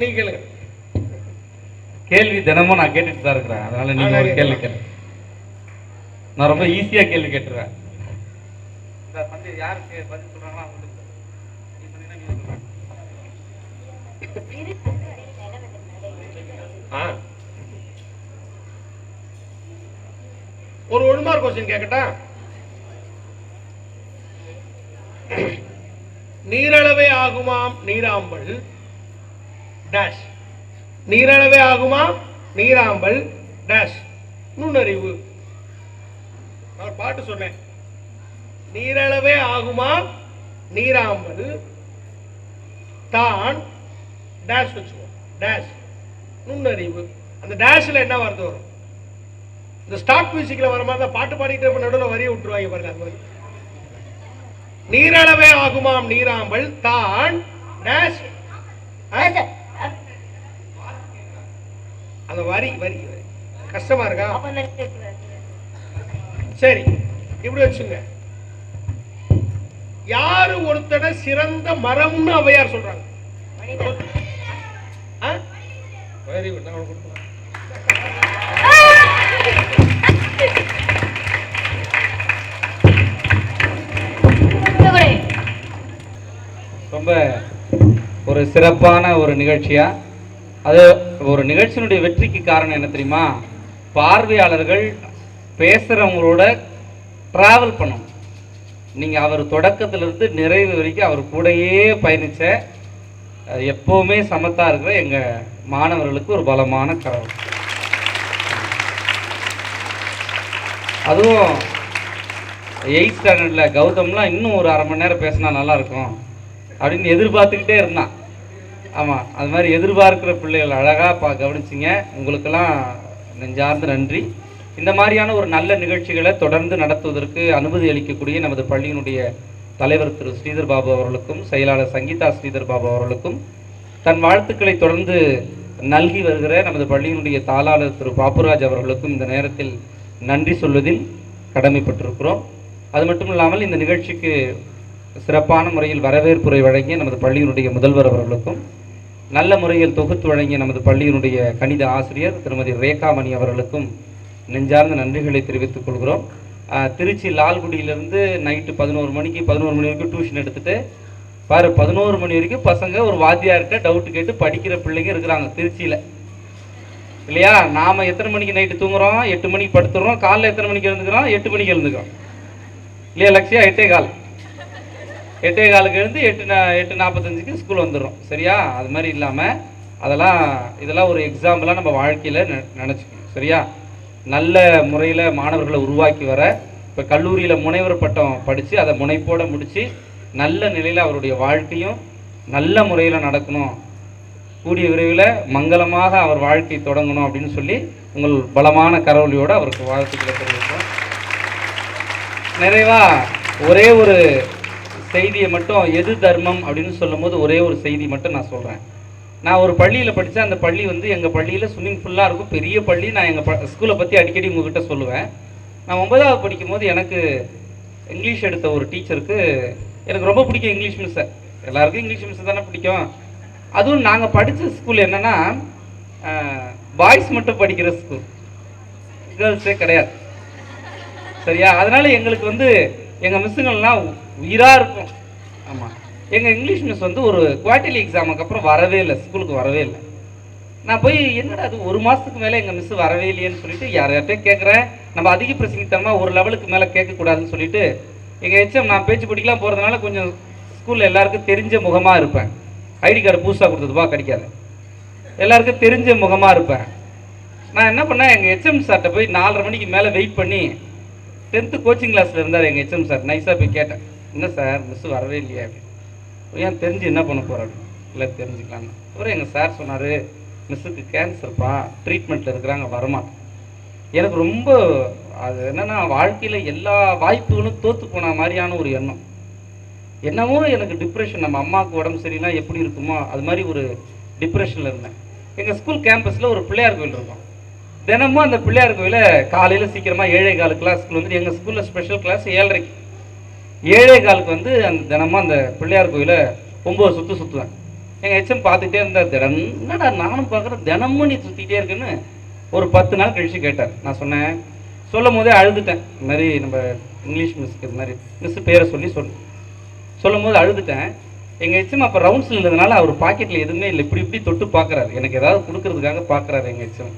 நீங்க கேளுங்க. கேள்வி தினமும் நான் கேட்டுட்டு தான் இருக்கிறேன், அதனால நீங்க ஒரு கேள்வி கேளு. நான் ரொம்ப ஈஸியா கேள்வி கேட்டுருவேன். இந்த வந்து யாரு பதில் சொல்றாங்களோ அவங்களுக்கு நீ சொன்னீங்கன்னா நீ சொல்லுங்க. ஒரு ஒழுமார் கொஸ்டின் கேட்கட்டா? நீரளவே ஆகுமாம் நீராம்பல் டேஷ், நீரளவே ஆகுமாம் நீராம்பல் டேஷ், நுண்ணறிவு. நான் பாட்டு சொன்னேன், நீரளவே ஆகுமாம் நீராம்பல் தான் டேஷ் வச்சுக்கோ, டேஷ் நுண்ணறிவு. அந்த டேஷ்ல என்ன வார்த்தை வரும்? இந்த ஸ்டார்ட் மியூசிக்ல வர மாதிரி தான் பாட்டு பாடிட்டு நடுவில் வரியை விட்டுருவாங்க பாருங்க. அது மாதிரி நீரளவே ஆகுமாம் நீராம்பல் தான் டேஷ் அந்த வரி வரி கஷ்டமா இருக்கா? சரி, இப்படி வச்சுங்க. யாரு ஒருத்தட சிறந்த மரம்னு அவையார் சொல்றாங்க? Very good. ரொம்ப ஒரு சிறப்பான ஒரு நிகழ்ச்சியா. அது ஒரு நிகழ்ச்சியினுடைய வெற்றிக்கு காரணம் என்ன தெரியுமா? பார்வையாளர்கள் பேசுறவங்களோட டிராவல் பண்ணணும். நீங்க அவர் தொடக்கத்திலிருந்து நிறைவு வரைக்கும் அவர் கூடயே பயணிச்ச எப்பவுமே சமத்தா இருக்கிற எங்க மாணவர்களுக்கு ஒரு பலமான கரம். அதுவும் 8th ஸ்டாண்டர்டில் கௌதம்லாம் இன்னும் ஒரு 1/2 மணி நேரம் பேசினா நல்லா இருக்கும் அப்படின்னு எதிர்பார்த்துக்கிட்டே இருந்தான். ஆமாம், அது மாதிரி எதிர்பார்க்கிற பிள்ளைகள் அழகாக கவனிச்சிங்க. உங்களுக்கெல்லாம் நெஞ்சார்ந்த நன்றி. இந்த மாதிரியான ஒரு நல்ல நிகழ்ச்சிகளை தொடர்ந்து நடத்துவதற்கு அனுமதி அளிக்கக்கூடிய நமது பள்ளியினுடைய தலைவர் திரு ஸ்ரீதர் பாபு அவர்களுக்கும் செயலாளர் சங்கீதா ஸ்ரீதர் பாபு அவர்களுக்கும் தன் வாழ்த்துக்களை தொடர்ந்து நல்கி வருகிற நமது பள்ளியினுடைய தாளாளர் திரு பாப்புராஜ் அவர்களுக்கும் இந்த நேரத்தில் நன்றி சொல்வதில் கடமைப்பட்டிருக்கிறோம். அது மட்டும் இல்லாமல் இந்த நிகழ்ச்சிக்கு சிறப்பான முறையில் வரவேற்புரை வழங்கிய நமது பள்ளியினுடைய முதல்வர் அவர்களுக்கும், நல்ல முறையில் தொகுத்து வழங்கிய நமது பள்ளியினுடைய கணித ஆசிரியர் திருமதி ரேகாமணி அவர்களுக்கும் நெஞ்சார்ந்த நன்றிகளை தெரிவித்துக் கொள்கிறோம். திருச்சி லால்குடியிலேருந்து நைட்டு 11 மணி வரைக்கும் டியூஷன் எடுத்துகிட்டு பாரு 11 மணி வரைக்கும் பசங்க ஒரு வாத்தியார்கிட்ட டவுட் கேட்டு படிக்கிற பிள்ளைங்க இருக்கிறாங்க திருச்சியில், இல்லையா? நாம் எத்தனை மணிக்கு நைட்டு தூங்குறோம்? 8 மணிக்கு படுத்துறோம். காலைல எத்தனை மணிக்கு எழுந்துக்கிறோம்? 8 மணிக்கு எழுந்துக்கிறோம், இல்லையா லட்சியா? 8:15 8:15 எழுந்து 8:45 ஸ்கூல் வந்துடுறோம், சரியா? அது மாதிரி இல்லாமல் இதெல்லாம் ஒரு எக்ஸாம்பிளாக நம்ம வாழ்க்கையில் நினச்சிக்கணும், சரியா? நல்ல முறையில் மாணவர்களை உருவாக்கி வர இப்போ கல்லூரியில் முனைவர் பட்டம் படித்து அதை முனைப்போடு முடித்து நல்ல நிலையில் அவருடைய வாழ்க்கையும் நல்ல முறையில் நடக்கணும், கூடிய விரைவில் மங்களமாக அவர் வாழ்க்கை தொடங்கணும் அப்படின்னு சொல்லி உங்கள் பலமான கரவொலியோடு அவருக்கு வாழ்த்துக்களை தெரிவிக்கிறோம். நிறைவாக ஒரே ஒரு செய்தியை மட்டும், எது தர்மம் அப்படின்னு சொல்லும் போது ஒரே ஒரு செய்தி மட்டும் நான் சொல்கிறேன். நான் ஒரு பள்ளியில் படித்தேன். அந்த பள்ளி வந்து எங்கள் பள்ளியில் ஸ்விம்மிங் ஃபுல்லாக இருக்கும், பெரிய பள்ளி. நான் எங்கள் ஸ்கூலை பற்றி அடிக்கடி உங்ககிட்ட சொல்லுவேன். நான் 9வது படிக்கும் போது எனக்கு இங்கிலீஷ் எடுத்த ஒரு டீச்சருக்கு எனக்கு ரொம்ப பிடிக்கும் இங்கிலீஷ் மிஸ்ஸை. எல்லாருக்கும் இங்கிலீஷ் மிஸ்ஸை தானே பிடிக்கும். அதுவும் நாங்கள் படித்த ஸ்கூல் என்னென்னா பாய்ஸ் மட்டும் படிக்கிற ஸ்கூல், கேர்ள்ஸே கிடையாது, சரியா? அதனால் எங்களுக்கு வந்து எங்கள் மிஸ்ஸுங்கள்லாம் உயிராக இருக்கும். ஆமாம், எங்கள் இங்கிலீஷ் மிஸ் வந்து ஒரு குவார்டர்லி எக்ஸாமுக்கு அப்புறம் வரவே இல்லை, ஸ்கூலுக்கு வரவே இல்லை. நான் போய் என்னடா அது 1 மாதத்துக்கு மேலே எங்கள் மிஸ் வரவே இல்லையேன்னு சொல்லிட்டு யார்கிட்டே கேட்குறேன். நம்ம அதிக பிரசங்கித்தனமாக ஒரு லெவலுக்கு மேலே கேட்கக்கூடாதுன்னு சொல்லிட்டு எங்கள் ஹெச்எம், நான் பேச்சு படிக்கலாம் போகிறதுனால கொஞ்சம் ஸ்கூலில் எல்லாருக்கும் தெரிஞ்ச முகமாக இருப்பேன். ஐடி கார்டு புதுசாக கொடுத்ததுப்பா கிடைக்காது, எல்லாருக்கும் தெரிஞ்ச முகமாக இருப்பேன். நான் என்ன பண்ணேன், எங்கள் ஹெச்எம் சார்கிட்ட போய் 4:30 மணிக்கு மேலே வெயிட் பண்ணி 10th கோச்சிங் கிளாஸில் இருந்தார் எங்கள் ஹெச்எம் சார். நைஸாக போய் கேட்டேன், என்ன சார் மிஸ் வரவே இல்லையா அப்படின்னு. ஏன் தெரிஞ்சு என்ன பண்ண போகிறாரு? இல்லை தெரிஞ்சுக்கலான்னு. அப்புறம் எங்கள் சார் சொன்னார், மிஸ்ஸுக்கு கேன்சர்ப்பா, ட்ரீட்மெண்ட்டில் இருக்கிறாங்க, வரமாட்டேன். எனக்கு ரொம்ப அது என்னென்னா வாழ்க்கையில் எல்லா வாய்ப்புகளும் தோற்று போன மாதிரியான ஒரு எண்ணம். என்னவோ எனக்கு டிப்ரெஷன், நம்ம அம்மாவுக்கு உடம்பு சரியில்லை எப்படி இருக்குமோ அது மாதிரி ஒரு டிப்ரெஷனில் இருந்தேன். எங்கள் ஸ்கூல் கேம்பஸில் ஒரு பிள்ளையார் கோயில் இருக்கும். தினமும் அந்த பிள்ளையார் கோயிலை காலையில் சீக்கிரமாக 7:15 ஸ்கூல் வந்துட்டு, எங்கள் ஸ்கூலில் ஸ்பெஷல் கிளாஸ் 7:30க்கு, 7:15 வந்து அந்த தினமும் அந்த பிள்ளையார் கோயிலை 9 சுற்று சுற்றுவேன். எங்கள் ஹெச்எம் பார்த்துக்கிட்டே இருந்தார். என்னடா நானும் பார்க்குறேன், தினமும் நீ சுற்றிக்கிட்டே இருக்குன்னு ஒரு 10 நாள் கழித்து கேட்டார். நான் சொன்னேன், சொல்லும் போதே அழுதுட்டேன். இது மாதிரி நம்ம இங்கிலீஷ் மிஸ்க்கு இது மாதிரி மிஸ் பேரை சொல்லும் போது அழுதுட்டேன். எங்கள் ஹெச்எம் அப்போ ரவுண்ட்ஸில் இருந்ததுனால அவர் பாக்கெட்டில் எதுவுமே இல்லை, இப்படி தொட்டு பார்க்குறாரு, எனக்கு ஏதாவது கொடுக்கறதுக்காக பார்க்குறாரு. எங்கள் ஹெச்எம்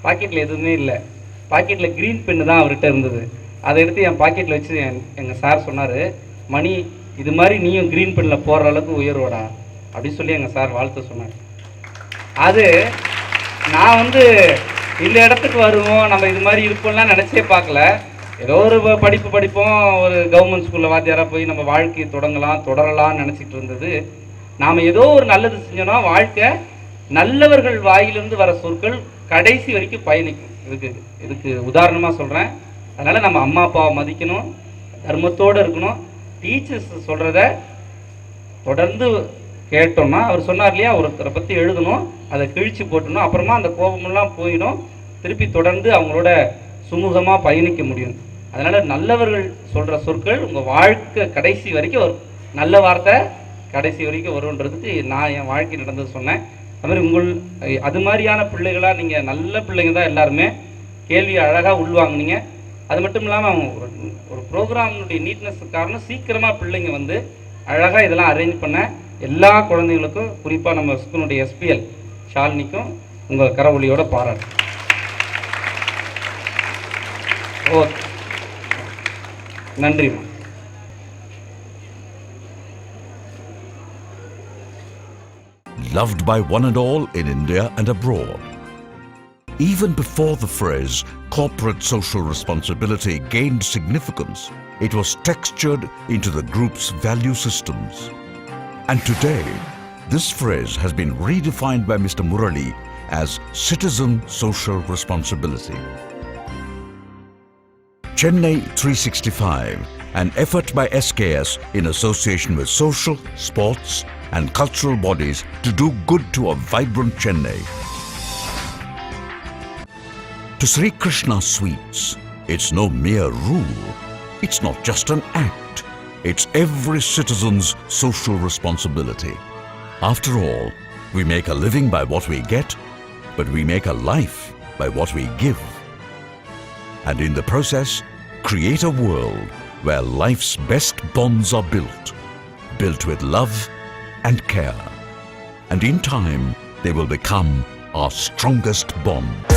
பாக்கெட்டில் எதுவுமே இல்லை, பாக்கெட்டில் க்ரீன் பென்னு தான் அவர்கிட்ட இருந்தது. அதை எடுத்து என் பாக்கெட்டில் வச்சு எங்கள் சார் சொன்னார், மணி இது மாதிரி நீயும் க்ரீன் பென்னில் போடுற அளவுக்கு உயர்வோடா அப்படின்னு சொல்லி எங்கள் சார் வாழ்த்து சொன்னார். அது நான் வந்து இந்த இடத்துக்கு வருவோம், நம்ம இது மாதிரி இருப்போம்லாம் நினச்சே பார்க்கல. ஏதோ ஒரு படிப்போம், ஒரு கவர்மெண்ட் ஸ்கூலில் வாத்தியாராக போய் நம்ம வாழ்க்கையை தொடரலாம்னு நினச்சிட்டு இருந்தது. நாம் ஏதோ ஒரு நல்லது செஞ்சோன்னா வாழ்க்கை நல்லவர்கள் வாயிலிருந்து வர சொற்கள் கடைசி வரைக்கும் பயணிக்கும். இதுக்கு உதாரணமாக சொல்கிறேன். அதனால் நம்ம அம்மா அப்பாவை மதிக்கணும், தர்மத்தோடு இருக்கணும். டீச்சர்ஸ் சொல்கிறத தொடர்ந்து கேட்டோம்னா, அவர் சொன்னார் இல்லையா, ஒருத்தரை பற்றி எழுதணும், அதை கிழிச்சு போட்டணும், அப்புறமா அந்த கோபமெல்லாம் போயிடும், திருப்பி தொடர்ந்து அவங்களோட சுமூகமாக பயணிக்க முடியும். அதனால் நல்லவர்கள் சொல்கிற சொற்கள் உங்கள் வாழ்க்கை கடைசி வரைக்கும் வரும். நல்ல வார்த்தை கடைசி வரைக்கும் வருன்றதுக்கு நான் என் வாழ்க்கை நடந்தது சொன்னேன். அது மாதிரி அது மாதிரியான பிள்ளைகளாக நீங்கள் நல்ல பிள்ளைங்க தான் எல்லாருமே. கேள்வியை அழகாக உள்வாங்கினீங்க. அது மட்டும் இல்லாமல் ஒரு ப்ரோக்ராமுடைய நீட்னஸுக்கு காரணம் சீக்கிரமாக பிள்ளைங்க வந்து அழகாக இதெல்லாம் அரேஞ்ச் பண்ண எல்லா குழந்தைங்களுக்கும், குறிப்பாக நம்ம ஸ்கூலுடைய எஸ்பிஎல் ஷாலினிக்கும் உங்கள் கரவொலியோட பாராட்டு. ஓகே, நன்றிம்மா. Loved by one and all in India and abroad. Even before the phrase corporate social responsibility gained significance, it was textured into the group's value systems. And today, this phrase has been redefined by Mr. Murali as citizen social responsibility. Chennai 365, an effort by SKS in association with social, sports and cultural bodies to do good to a vibrant Chennai. To Sri Krishna Sweets, it's no mere rule. It's not just an act. It's every citizen's social responsibility. After all, we make a living by what we get, but we make a life by what we give. And in the process, create a world where life's best bonds are built with love and care. And in time, they will become our strongest bond.